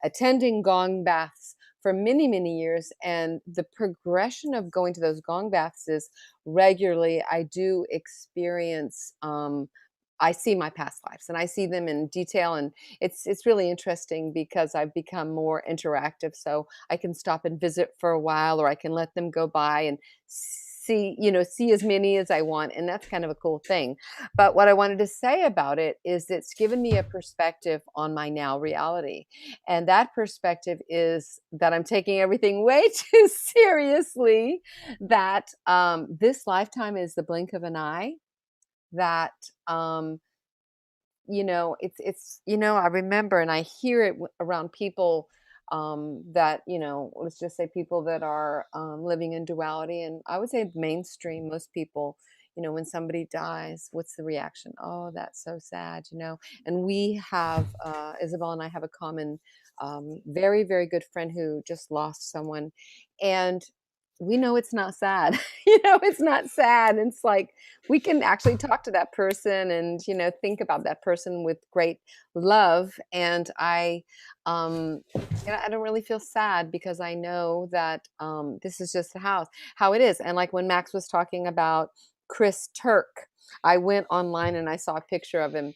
attending gong baths for many, many years. And the progression of going to those gong baths is regularly I do experience, I see my past lives and I see them in detail. And it's really interesting because I've become more interactive. So I can stop and visit for a while, or I can let them go by and see as many as I want. And that's kind of a cool thing. But what I wanted to say about it is it's given me a perspective on my now reality. And that perspective is that I'm taking everything way too seriously, that this lifetime is the blink of an eye, that it's I remember, and I hear it around people that let's just say people that are living in duality. And I would say mainstream, most people, when somebody dies, what's the reaction? Oh, that's so sad. And we have Isabelle and I have a common very, very good friend who just lost someone, and we know it's not sad. It's not sad. It's like we can actually talk to that person and think about that person with great love. And I don't really feel sad, because I know that this is just how it is. And like when Max was talking about Chris Turk, I went online and I saw a picture of him,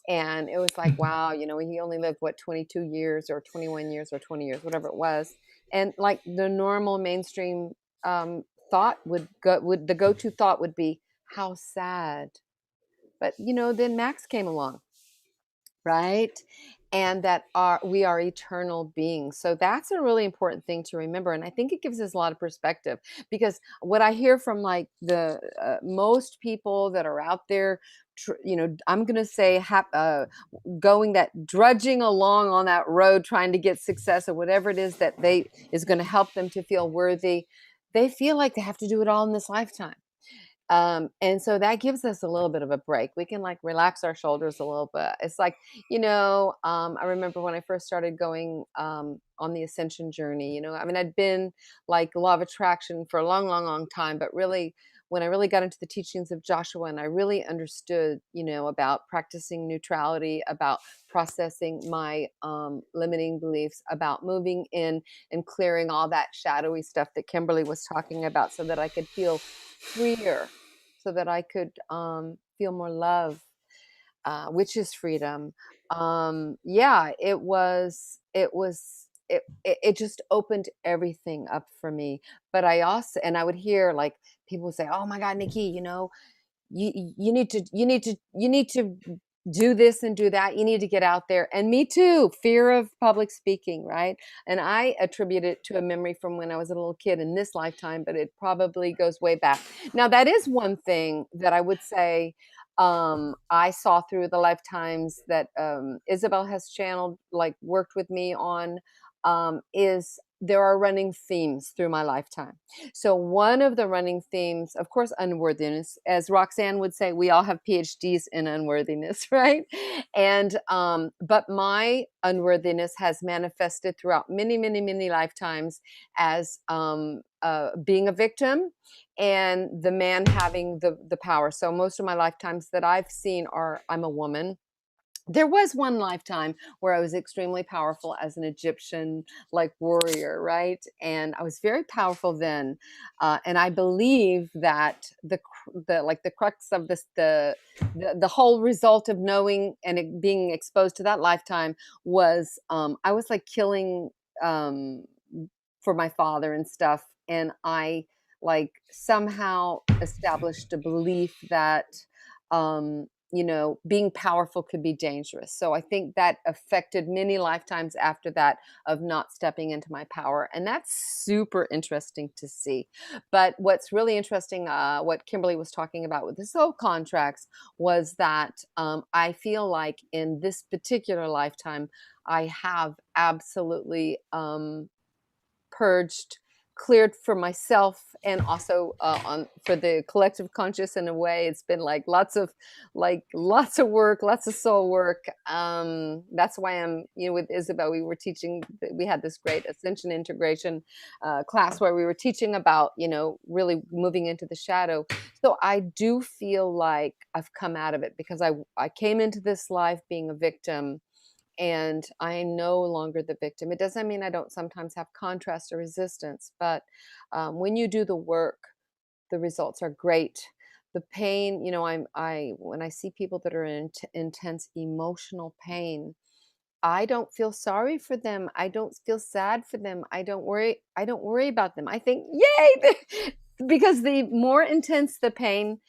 and it was like, wow, he only lived 22 years or 21 years or 20 years, whatever it was. And like the normal mainstream thought the go-to thought would be, how sad. But then Max came along, right? And that we are eternal beings. So that's a really important thing to remember. And I think it gives us a lot of perspective, because what I hear from like the most people that are out there, I'm going to say going that drudging along on that road, trying to get success or whatever it is that is going to help them to feel worthy. They feel like they have to do it all in this lifetime. And so that gives us a little bit of a break. We can like relax our shoulders a little bit. It's like, I remember when I first started going on the Ascension journey, I mean, I'd been like law of attraction for a long, long, long time, but really when I really got into the teachings of Joshua and I really understood, about practicing neutrality, about processing my limiting beliefs, about moving in and clearing all that shadowy stuff that Kimberly was talking about so that I could feel freer, so that I could feel more love, which is freedom. It just opened everything up for me. But I would hear like people say, "Oh my God, Nikki, you need to do this and do that. You need to get out there." And me too, fear of public speaking, right? And I attribute it to a memory from when I was a little kid in this lifetime, but it probably goes way back. Now, that is one thing that I would say I saw through the lifetimes that Isabelle has channeled, like worked with me on, is there are running themes through my lifetime. So one of the running themes, of course, unworthiness. As Roxanne would say, we all have PhDs in unworthiness, right? And but my unworthiness has manifested throughout many, many, many lifetimes as being a victim and the man having the power. So most of my lifetimes that I've seen I'm a woman. There was one lifetime where I was extremely powerful as an Egyptian like warrior, right? And I was very powerful then, and I believe that the crux of this, the whole result of knowing and being exposed to that lifetime was I was like killing for my father and stuff, and I like somehow established a belief that being powerful could be dangerous. So I think that affected many lifetimes after that of not stepping into my power. And that's super interesting to see. But what's really interesting, what Kimberly was talking about with the soul contracts, was that I feel like in this particular lifetime, I have absolutely purged, cleared for myself, and also for the collective conscious. In a way, it's been like lots of work, lots of soul work. That's why I'm with Isabelle, we had this great Ascension integration class where we were teaching about really moving into the shadow. So I do feel like I've come out of it, because I came into this life being a victim, and I am no longer the victim. It doesn't mean I don't sometimes have contrast or resistance, but when you do the work, the results are great. The pain, when I see people that are in intense emotional pain, I don't feel sorry for them. I don't feel sad for them. I don't worry about them. I think, yay, because the more intense the pain,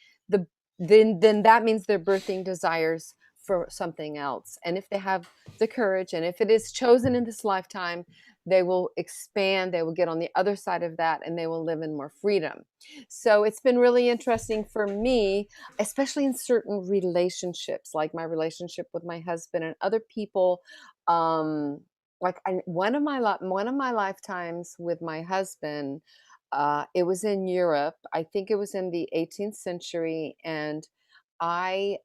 then that means they're birthing desires for something else. And if they have the courage, and if it is chosen in this lifetime, they will expand, they will get on the other side of that, and they will live in more freedom. So it's been really interesting for me, especially in certain relationships, like my relationship with my husband and other people. One of my lifetimes with my husband, it was in Europe. I think it was in the 18th century, and I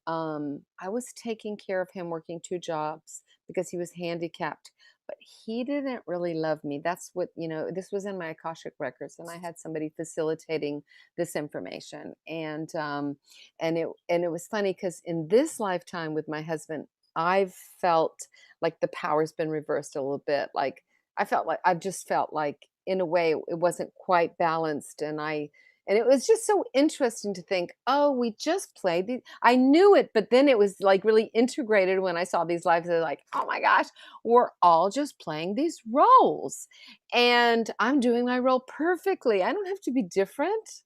was taking care of him, working 2 jobs because he was handicapped, but he didn't really love me. That's what, this was in my Akashic records, and I had somebody facilitating this information. And it was funny because in this lifetime with my husband, I've felt like the power's been reversed a little bit. Like I've just felt like in a way it wasn't quite balanced, and it was just so interesting to think, oh, we just played these. I knew it, but then it was like really integrated when I saw these lives. They're like, oh my gosh, we're all just playing these roles. And I'm doing my role perfectly. I don't have to be different.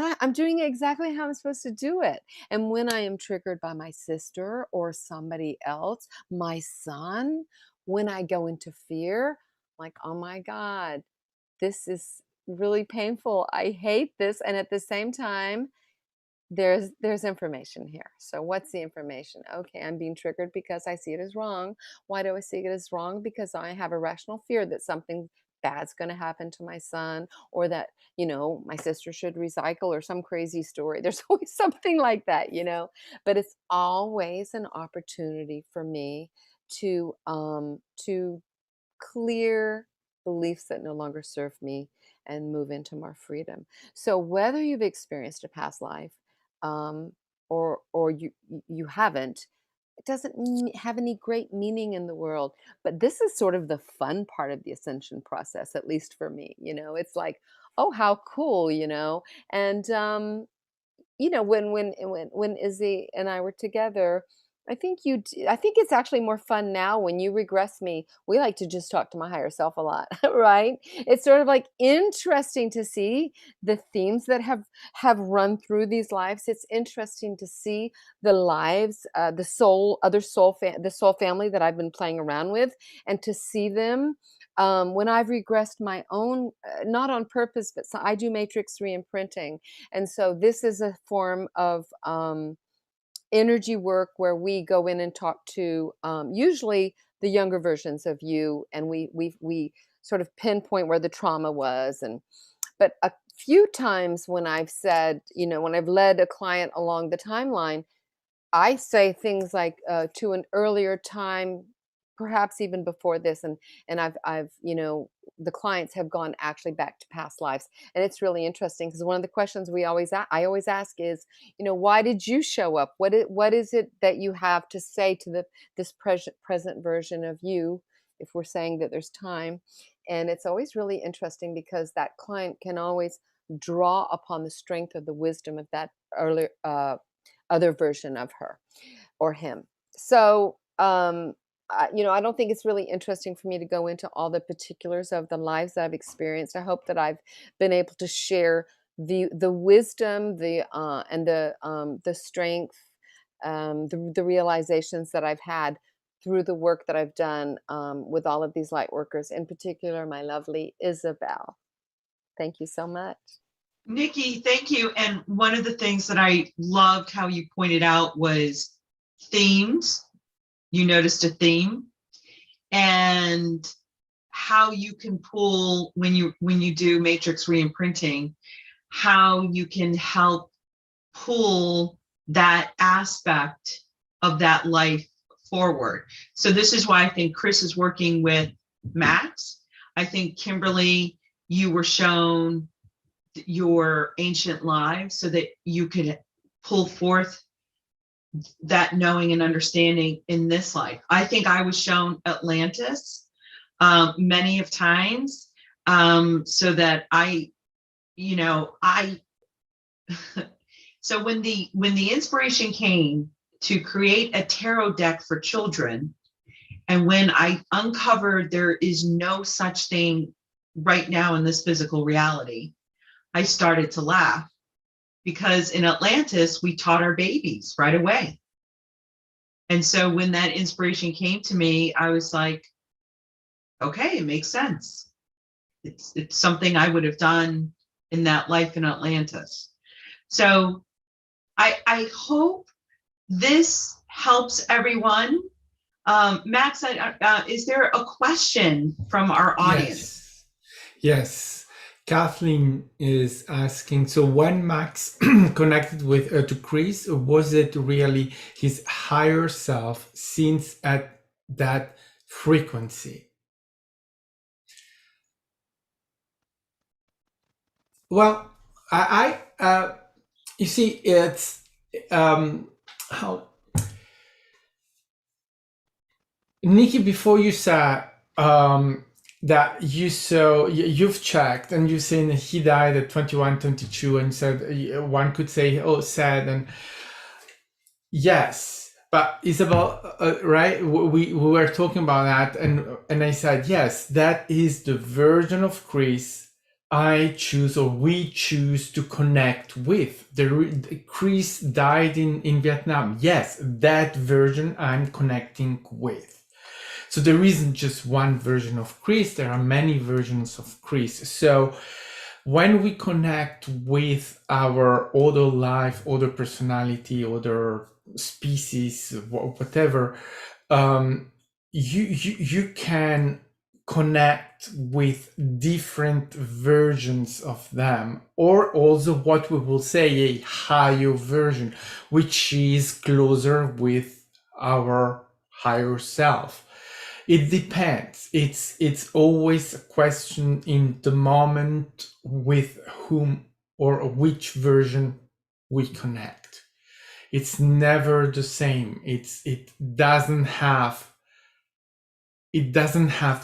I'm doing it exactly how I'm supposed to do it. And when I am triggered by my sister or somebody else, my son, when I go into fear, like, oh my God, this is really painful. I hate this. And at the same time, there's information here. So what's the information? Okay, I'm being triggered because I see it as wrong. Why do I see it as wrong? Because I have a rational fear that something bad's going to happen to my son, or that, my sister should recycle, or some crazy story. There's always something like that. But it's always an opportunity for me to clear beliefs that no longer serve me and move into more freedom. So whether you've experienced a past life, um, or you haven't, it doesn't have any great meaning in the world. But this is sort of the fun part of the ascension process, at least for me. It's like, oh, how cool. And when Izzy and I were together, I think it's actually more fun now when you regress me. We like to just talk to my higher self a lot, right? It's sort of like interesting to see the themes that have run through these lives. It's interesting to see the lives, the the soul family that I've been playing around with, and to see them when I've regressed my own, not on purpose, but I do matrix re-imprinting. And so this is a form of energy work where we go in and talk to usually the younger versions of you, and we sort of pinpoint where the trauma was. But a few times when I've said, when I've led a client along the timeline, I say things like to an earlier time, perhaps even before this, and I've the clients have gone actually back to past lives, and it's really interesting because one of the questions I always ask is, why did you show up? What is it that you have to say to this present version of you, if we're saying that there's time? And it's always really interesting because that client can always draw upon the strength of the wisdom of that earlier other version of her or him. So, I don't think it's really interesting for me to go into all the particulars of the lives that I've experienced. I hope that I've been able to share the wisdom, and the strength, the realizations that I've had through the work that I've done with all of these light workers, in particular my lovely Isabelle. Thank you so much. Nikki, thank you. And one of the things that I loved how you pointed out was themes. You noticed a theme, and how you can pull when you do matrix re-imprinting, how you can help pull that aspect of that life forward. So this is why I think Chris is working with Max. I think Kimberley, you were shown your ancient lives so that you could pull forth that knowing and understanding in this life. I think I was shown Atlantis many of times, so that so when the inspiration came to create a tarot deck for children, and when I uncovered there is no such thing right now in this physical reality, I started to laugh, because in Atlantis, we taught our babies right away. And so when that inspiration came to me, I was like, okay, it makes sense. It's something I would have done in that life in Atlantis. So I hope this helps everyone. Max, is there a question from our audience? Yes. Kathleen is asking, so when Max connected with to Chris, was it really his higher self since at that frequency? Well, I you see, it's how Nikki, before you said that you've checked and you've seen he died at 21, 22, and said one could say, oh, sad. And yes, but Isabelle, right? We were talking about that, and I said, yes, that is the version of Chris I choose or we choose to connect with. Chris died in Vietnam. Yes, that version I'm connecting with. So there isn't just one version of Chris, there are many versions of Chris. So when we connect with our other life, other personality, other species, whatever, you can connect with different versions of them, or also what we will say a higher version, which is closer with our higher self. It depends. It's always a question in the moment with whom or which version we connect. It's never the same. It doesn't have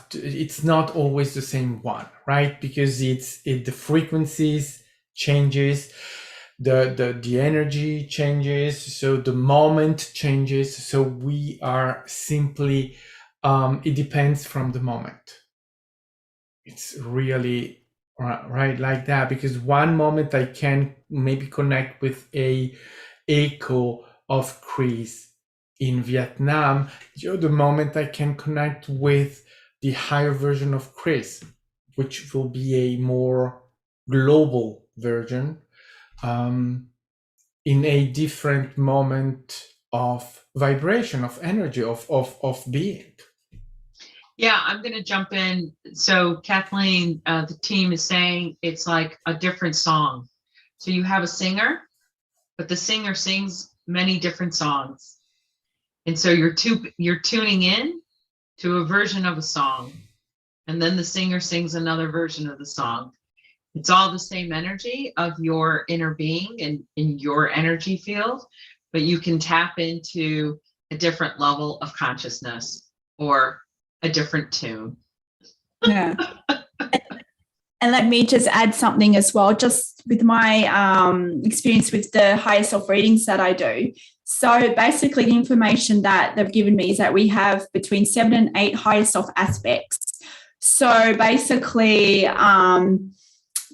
to, it's not always the same one, right? Because the frequencies changes, the energy changes, so the moment changes. So we are simply, it depends from the moment. It's really right like that, because one moment I can maybe connect with a echo of Chris in Vietnam, the other moment I can connect with the higher version of Chris, which will be a more global version, in a different moment of vibration, of energy, of being. Yeah, I'm going to jump in. So Kathleen, the team is saying it's like a different song. So you have a singer, but the singer sings many different songs. And so you're tuning in to a version of a song, and then the singer sings another version of the song. It's all the same energy of your inner being and in your energy field, but you can tap into a different level of consciousness or a different tune. Yeah. And let me just add something as well, just with my experience with the higher self readings that I do. So basically the information that they've given me is that we have between 7 and 8 higher self aspects. So basically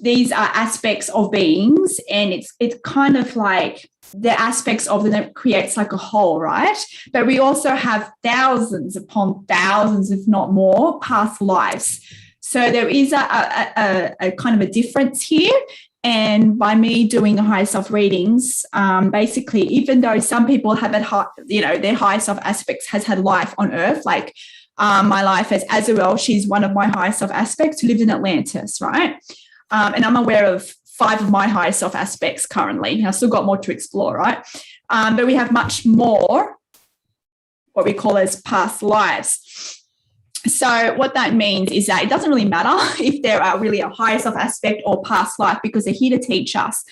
these are aspects of beings, and it's kind of like the aspects of them that creates like a whole, right? But we also have thousands upon thousands, if not more, past lives. So there is a kind of a difference here. And by me doing the higher self readings, basically, even though some people have had, their higher self aspects has had life on Earth, like my life as 𝐻𝐸𝐿, she's one of my higher self aspects who lived in Atlantis, right? And I'm aware of 5 of my higher self aspects currently. I've still got more to explore, right? But we have much more, what we call as past lives. So what that means is that it doesn't really matter if there are really a higher self aspect or past life, because they're here to teach us.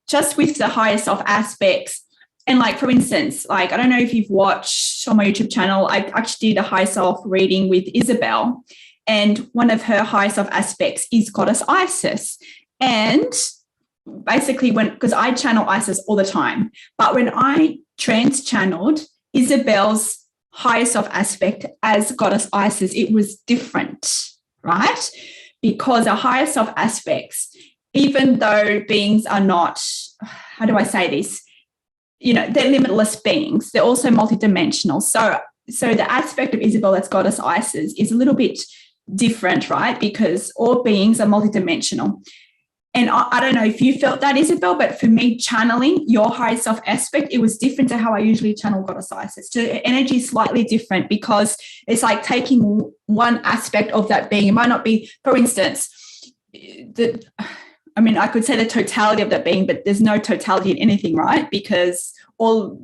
Just with the higher self aspects, and like, for instance, like, I don't know if you've watched on my YouTube channel, I actually did a higher self reading with Isabelle, and one of her higher self aspects is goddess Isis. And basically because I channel Isis all the time, but when I trans-channeled Isabelle's higher self aspect as goddess Isis, it was different, right? Because our higher self aspects, even though beings are not, how do I say this? They're limitless beings. They're also multidimensional. So the aspect of Isabelle that's goddess Isis is a little bit different, right? Because all beings are multidimensional. And I don't know if you felt that, Isabelle, but for me, channeling your higher self aspect, it was different to how I usually channel goddess Isis. So energy is slightly different, because it's like taking one aspect of that being. It might not be, for instance, I could say the totality of that being, but there's no totality in anything, right? Because all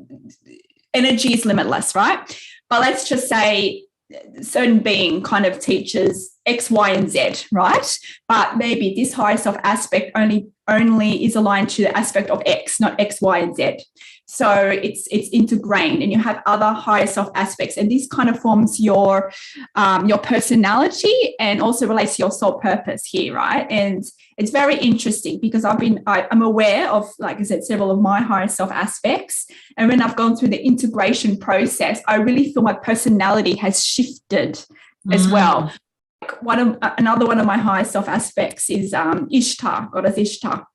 energy is limitless, right? But let's just say a certain being kind of teaches X, Y, and Z, right? But maybe this higher self aspect only is aligned to the aspect of X, not X, Y, and Z. So it's ingrained, and you have other higher self aspects, and this kind of forms your personality, and also relates to your soul purpose here, right? And it's very interesting, because I'm aware of, like I said, several of my higher self aspects, and when I've gone through the integration process, I really feel my personality has shifted as well. another one of my higher self aspects is Ishtar, goddess Ishtar.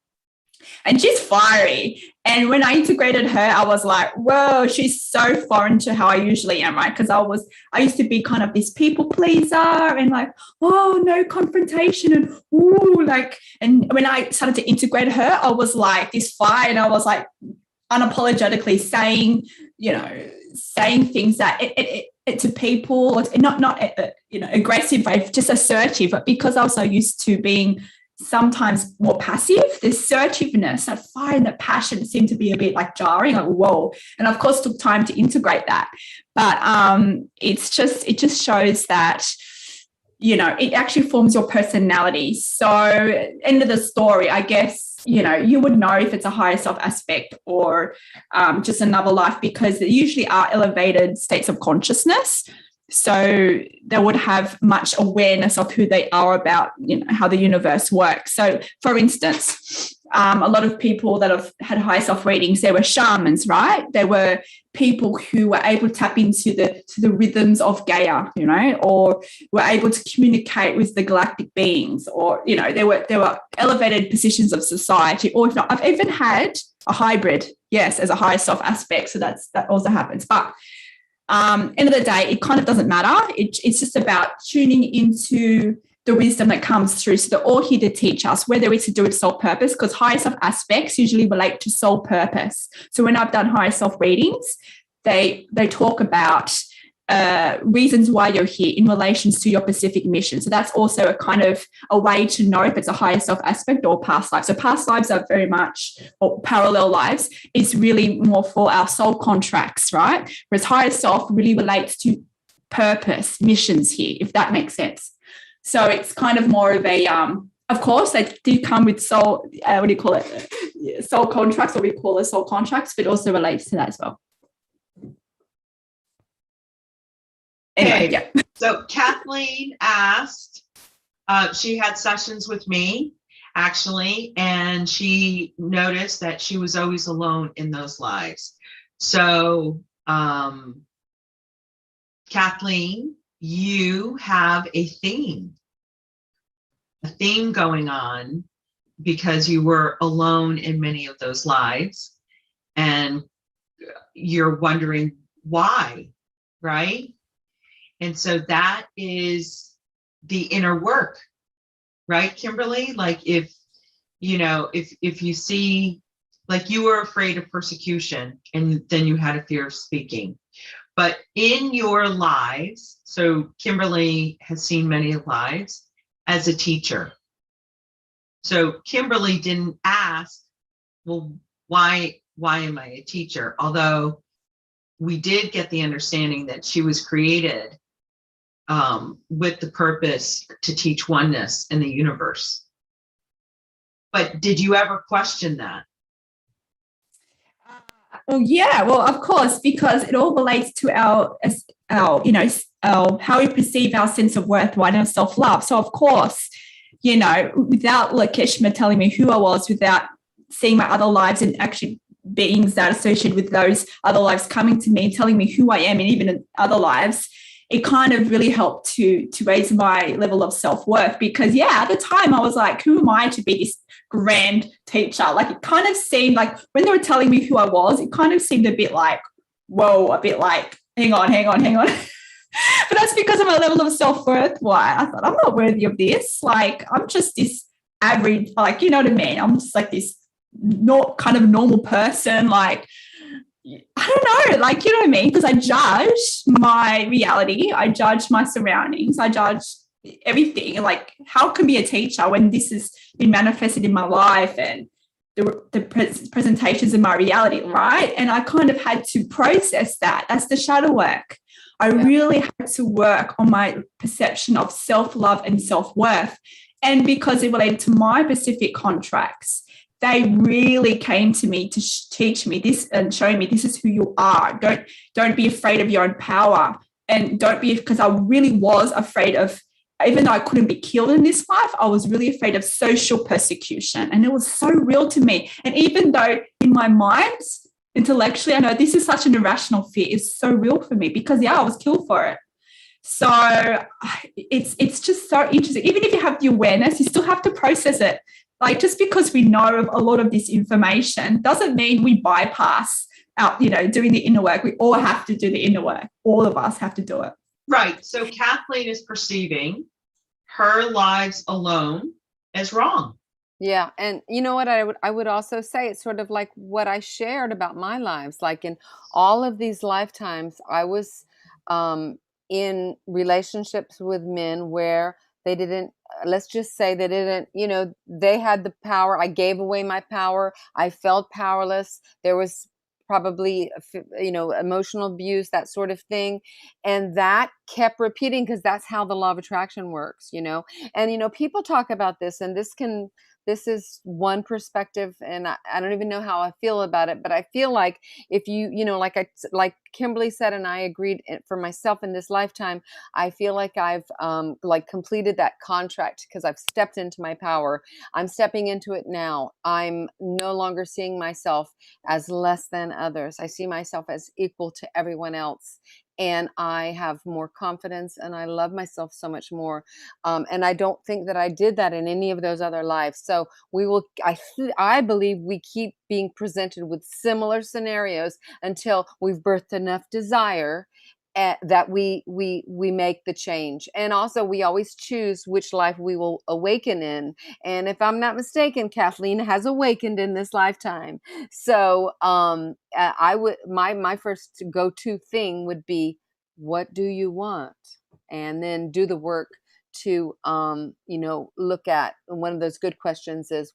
And she's fiery. And when I integrated her, I was like, whoa, she's so foreign to how I usually am, right? Because I used to be kind of this people pleaser and like, oh, no confrontation and ooh, like, and when I started to integrate her, I was like this fire, and I was like unapologetically saying things that it to people, not aggressive, just assertive, but because I was so used to being sometimes more passive, the assertiveness, that fire and that passion seemed to be a bit like jarring, like whoa. And of course took time to integrate that. But it just shows that, it actually forms your personality. So end of the story, I guess, you would know if it's a higher self aspect or just another life, because they usually are elevated states of consciousness. So they would have much awareness of who they are, about, how the universe works. So, for instance, a lot of people that have had high self readings, they were shamans, right? They were people who were able to tap into the rhythms of Gaia, or were able to communicate with the galactic beings, or, they were elevated positions of society. Or if not, I've even had a hybrid, yes, as a higher self aspect. So that also happens. But end of the day, it kind of doesn't matter. It's just about tuning into the wisdom that comes through. So they're all here to teach us, whether it's to do with soul purpose, because higher self aspects usually relate to soul purpose. So when I've done higher self readings, they talk about reasons why you're here in relations to your specific mission. So that's also a kind of a way to know if it's a higher self aspect or past lives. So past lives are very much, or parallel lives, is really more for our soul contracts, right? Whereas higher self really relates to purpose, missions here, if that makes sense. So it's kind of more of a, of course, they do come with soul, soul contracts, or we call it soul contracts, but it also relates to that as well. Anyway, okay. yeah. So Kathleen asked, she had sessions with me actually, and she noticed that she was always alone in those lives. So Kathleen, you have a theme going on, because you were alone in many of those lives, and you're wondering why, right? And so that is the inner work, right, Kimberley? Like if you see, like you were afraid of persecution and then you had a fear of speaking. But in your lives, so Kimberley has seen many lives as a teacher. So Kimberley didn't ask, well, why am I a teacher? Although we did get the understanding that she was created with the purpose to teach oneness in the universe. But did you ever question that? Well, yeah, well, of course, because it all relates to our how we perceive our sense of worth, right, and our self-love. So, of course, without 𝐩𝐚𝐬𝐬𝐿 telling me who I was, without seeing my other lives and actually beings that are associated with those other lives coming to me and telling me who I am, and even in other lives, it kind of really helped to raise my level of self-worth. Because, yeah, at the time I was like, who am I to be this grand teacher? Like, it kind of seemed like when they were telling me who I was, it kind of seemed a bit like, whoa, a bit like, hang on. But that's because of my level of self-worth. Why? I thought, I'm not worthy of this. Like, I'm just this average, like, you know what I mean? I'm just like this not kind of normal person. Like, I don't know, like, you know what I mean? Because I judge my reality, I judge my surroundings, I judge everything. Like, how can be a teacher when this has been manifested in my life and the presentations in my reality, right? And I kind of had to process that. That's the shadow work. I really had to work on my perception of self-love and self-worth. And because it related to my specific contracts, they really came to me to teach me this and show me this is who you are. Don't be afraid of your own power. And don't be, because I really was afraid of, even though I couldn't be killed in this life, I was really afraid of social persecution. And it was so real to me. And even though in my mind, intellectually, I know this is such an irrational fear, it's so real for me because, I was killed for it. So it's just so interesting. Even if you have the awareness, you still have to process it. Like, just because we know of a lot of this information doesn't mean we bypass out, doing the inner work. We all have to do the inner work. All of us have to do it. Right. So Kathleen is perceiving her lives alone as wrong. Yeah. And you know what I would also say, it's sort of like what I shared about my lives. Like, in all of these lifetimes, I was in relationships with men where they didn't, let's just say they didn't, they had the power. I gave away my power. I felt powerless. There was probably, emotional abuse, that sort of thing. And that kept repeating, because that's how the law of attraction works, And, people talk about this, and this is one perspective, and I don't even know how I feel about it, but I feel like if like Kimberley said, and I agreed for myself in this lifetime, I feel like I've completed that contract, because I've stepped into my power. I'm stepping into it now. I'm no longer seeing myself as less than others. I see myself as equal to everyone else. And I have more confidence, and I love myself so much more. And I don't think that I did that in any of those other lives. So I believe we keep being presented with similar scenarios until we've birthed enough desire that we make the change. And also, we always choose which life we will awaken in. And if I'm not mistaken, Kathleen has awakened in this lifetime. So I would, my first go-to thing would be, what do you want? And then do the work to look at. One of those good questions is,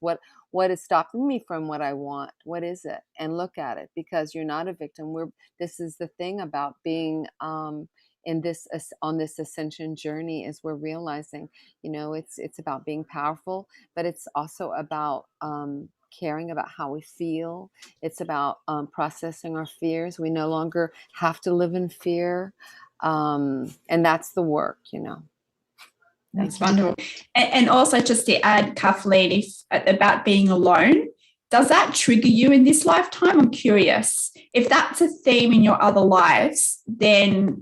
what is stopping me from what I want? What is it? And look at it, because you're not a victim. This is the thing about being on this ascension journey, is we're realizing, it's about being powerful, but it's also about caring about how we feel. It's about processing our fears. We no longer have to live in fear. And that's the work, That's wonderful. And also, just to add, Kathleen, about being alone, does that trigger you in this lifetime? I'm curious. If that's a theme in your other lives, then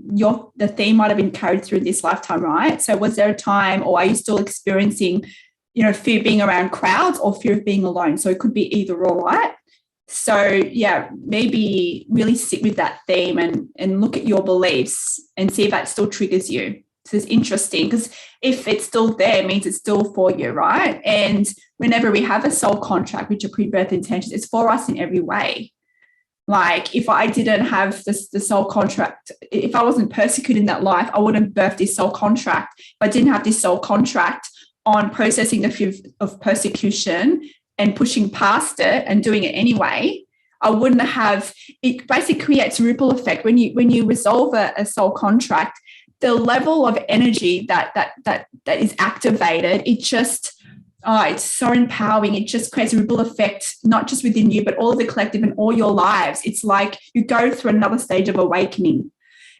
the theme might have been carried through this lifetime, right? So was there a time, or are you still experiencing, fear of being around crowds or fear of being alone? So it could be either or, right? So yeah, maybe really sit with that theme and look at your beliefs and see if that still triggers you. So it's interesting, because if it's still there, it means it's still for you, right? And whenever we have a soul contract, which are pre-birth intentions, it's for us in every way. Like, if I didn't have the soul contract, if I wasn't persecuted in that life, I wouldn't birth this soul contract. If I didn't have this soul contract on processing the fear of persecution and pushing past it and doing it anyway, I wouldn't have. It basically creates a ripple effect. When you resolve a soul contract, the level of energy that is activated, it's so empowering. It just creates a ripple effect, not just within you, but all of the collective and all your lives. It's like you go through another stage of awakening,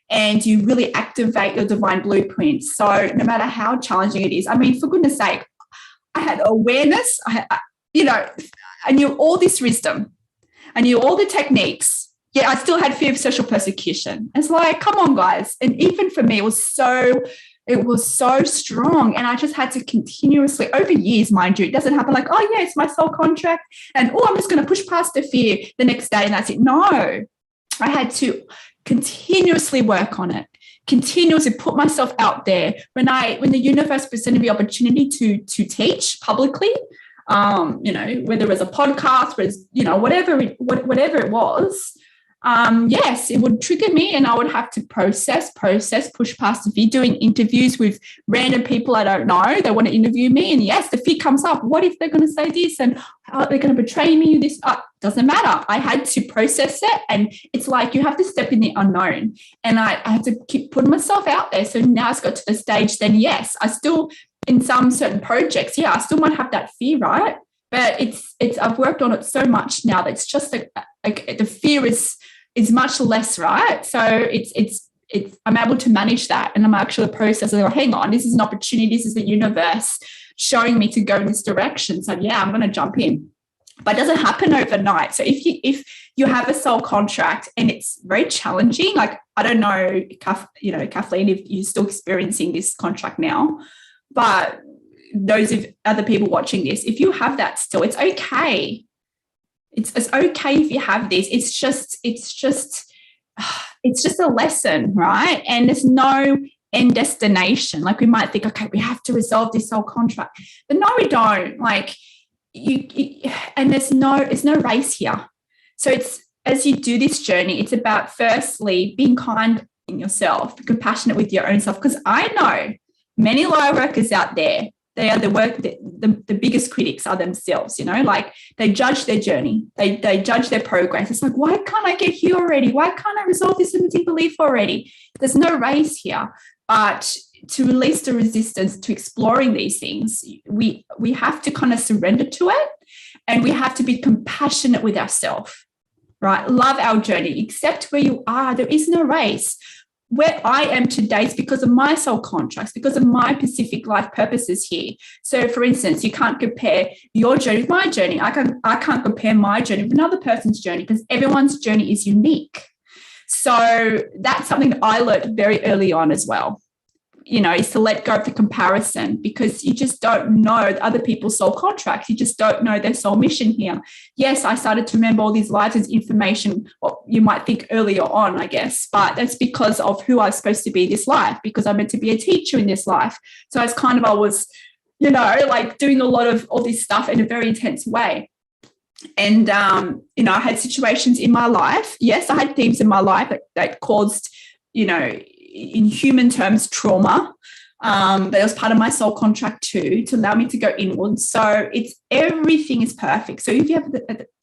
and you really activate your divine blueprint. So no matter how challenging it is, I mean, for goodness sake, I had awareness. I knew all this wisdom. I knew all the techniques. Yeah, I still had fear of social persecution. It's like, come on, guys. And even for me, it was so strong. And I just had to continuously, over years, mind you, it doesn't happen like, oh yeah, it's my soul contract, and I'm just going to push past the fear the next day and that's it. No, I had to continuously work on it, continuously put myself out there. When the universe presented the opportunity to teach publicly, whether it was a podcast, whatever it was, yes, it would trigger me, and I would have to process, push past the fear, doing interviews with random people I don't know. They want to interview me, and yes, the fear comes up. What if they're going to say this, and are they going to betray me? This doesn't matter. I had to process it, and it's like you have to step in the unknown, and I have to keep putting myself out there. So now it's got to the stage, then yes, I still, in some certain projects, I still might have that fear, right? But it's I've worked on it so much now that it's just like the fear is much less, right? So it's I'm able to manage that, and I'm actually process of, hang on, this is an opportunity, this is the universe showing me to go in this direction. So yeah, I'm going to jump in. but it doesn't happen overnight. So if you have a soul contract and it's very challenging, like, I don't know, Kathleen, if you're still experiencing this contract now, but those of other people watching this, if you have that still, it's okay. It's okay if you have this. It's just a lesson, right? And there's no end destination. Like, we might think, okay, we have to resolve this soul contract, but no, we don't. Like, and there's no race here. So it's, as you do this journey, it's about firstly being kind in yourself, be compassionate with your own self. Because I know many light workers out there, they are the biggest critics are themselves, like, they judge their journey, they judge their progress. It's like, why can't I get here already? Why can't I resolve this limiting belief already? There's no race here. But to release the resistance to exploring these things, we have to kind of surrender to it, and we have to be compassionate with ourselves, right? Love our journey, accept where you are. There is no race. Where I am today is because of my soul contracts, because of my specific life purposes here. So, for instance, you can't compare your journey with my journey. I can't compare my journey with another person's journey, because everyone's journey is unique. So that's something that I learned very early on as well, is to let go of the comparison, because you just don't know other people's soul contracts. You just don't know their soul mission here. Yes, I started to remember all these lives as information, what you might think earlier on, I guess, but that's because of who I was supposed to be in this life, because I'm meant to be a teacher in this life. So it's kind of, I was, like, doing a lot of all this stuff in a very intense way. And, I had situations in my life. Yes, I had themes in my life that caused, in human terms, trauma. But it was part of my soul contract too, to allow me to go inward. So everything is perfect. So if you have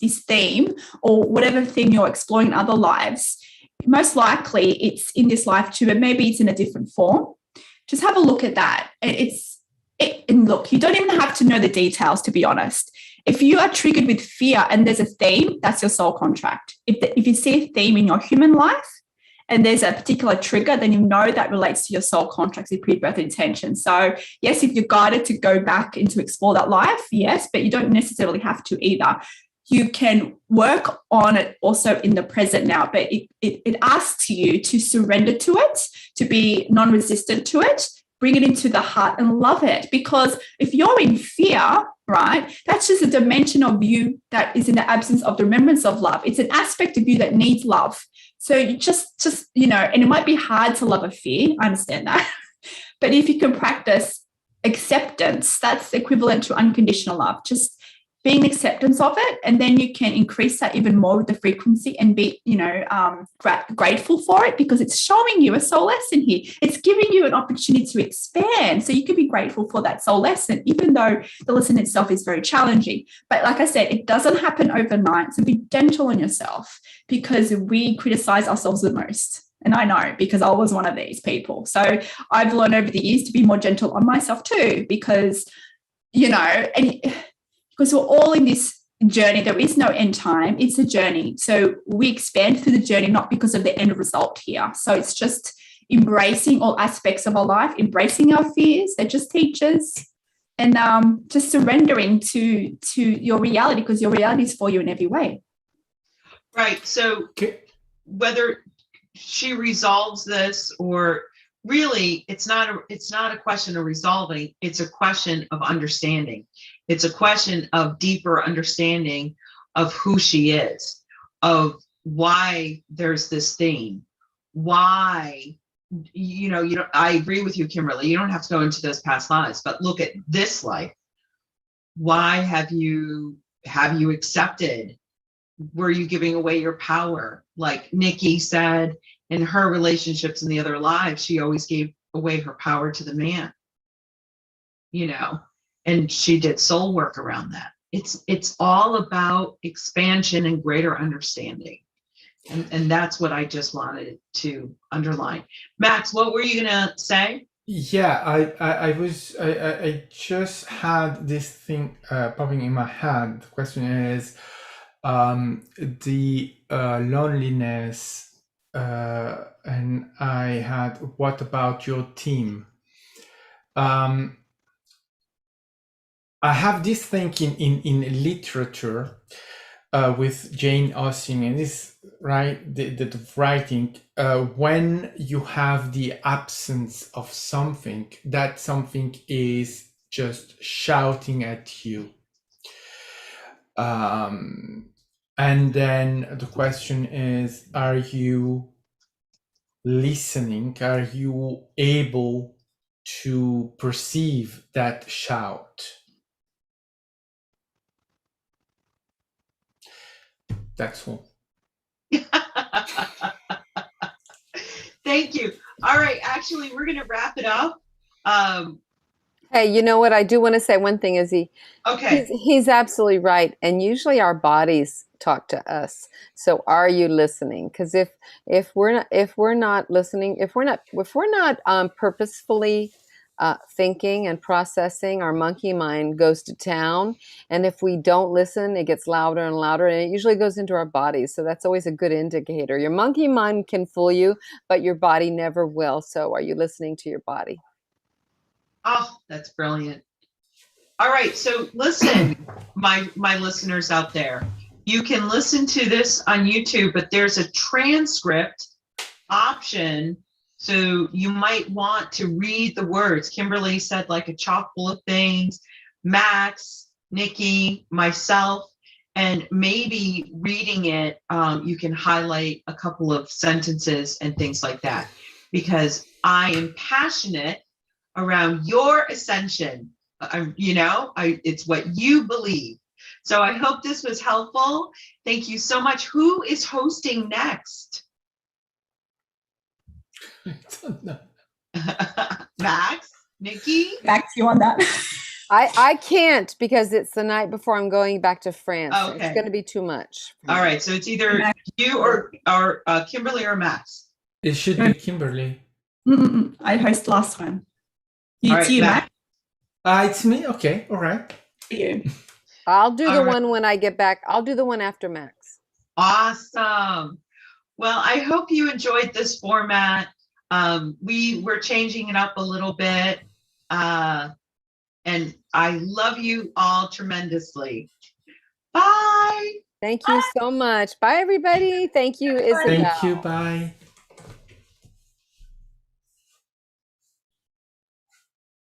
this theme, or whatever theme you're exploring in other lives, most likely it's in this life too, but maybe it's in a different form. Just have a look at that. And look, you don't even have to know the details, to be honest. If you are triggered with fear and there's a theme, that's your soul contract. If you see a theme in your human life and there's a particular trigger, then you know that relates to your soul contracts, your pre-birth intention. So yes, if you're guided to go back and to explore that life, yes, but you don't necessarily have to either. You can work on it also in the present now, but it asks you to surrender to it, to be non-resistant to it, bring it into the heart and love it. Because if you're in fear, right, that's just a dimension of you that is in the absence of the remembrance of love. It's an aspect of you that needs love. So you just and it might be hard to love a fear. I understand that. But if you can practice acceptance, that's equivalent to unconditional love. Just being acceptance of it, and then you can increase that even more with the frequency and be, grateful for it, because it's showing you a soul lesson here. It's giving you an opportunity to expand. So you can be grateful for that soul lesson, even though the lesson itself is very challenging. But like I said, it doesn't happen overnight. So be gentle on yourself, because we criticize ourselves the most. And I know, because I was one of these people. So I've learned over the years to be more gentle on myself too, because, because we're all in this journey. There is no end time. It's a journey. So we expand through the journey, not because of the end result here. So it's just embracing all aspects of our life, embracing our fears. They're just teachers. And just surrendering to your reality, because your reality is for you in every way. Right. So whether she resolves this, or really, it's not a question of resolving. It's a question of understanding. It's a question of deeper understanding of who she is, of why there's this theme, why, I agree with you, Kimberley. You don't have to go into those past lives, but look at this life. Why have you accepted? Were you giving away your power? Like Nikki said, in her relationships in the other lives, she always gave away her power to the man, and she did soul work around that. It's all about expansion and greater understanding. And that's what I just wanted to underline. Max, what were you gonna say? Yeah, I just had this thing popping in my head. The question is the loneliness, and I had, what about your team? I have this thing in literature with Jane Austen, and this right the writing when you have the absence of something, that something is just shouting at you. And then the question is, are you listening? Are you able to perceive that shout? That's all. Thank you. All right, actually, we're going to wrap it up. Hey, you know what? I do want to say one thing, Izzy. Okay. He's absolutely right. And usually our bodies talk to us. So are you listening? Because if we're not listening, if we're not purposefully thinking and processing, our monkey mind goes to town. And if we don't listen, it gets louder and louder, and it usually goes into our bodies. So that's always a good indicator. Your monkey mind can fool you, but your body never will. So are you listening to your body? Oh, that's brilliant. All right, so listen, my listeners out there, you can listen to this on YouTube, but there's a transcript option. So you might want to read the words. Kimberly said like a chock full of things, Max, Nikki, myself, and maybe reading it, you can highlight a couple of sentences and things like that, because I am passionate around your ascension. It's what you believe. So I hope this was helpful. Thank you so much. Who is hosting next? I don't know. Max, Nikki? Back to you on that. I can't, because it's the night before I'm going back to France. Okay. It's going to be too much. All right, so it's either you or Kimberly or Max. It should be Kimberly. I host last one. All right, You, Max. Max. It's me. Okay, all right. You. I'll do the All right. one when I get back. I'll do the one after Max. Awesome. Well, I hope you enjoyed this format. We were changing it up a little bit. And I love you all tremendously. Bye. Thank you so much. Bye, everybody. Thank you, Isabelle. Thank you. Bye.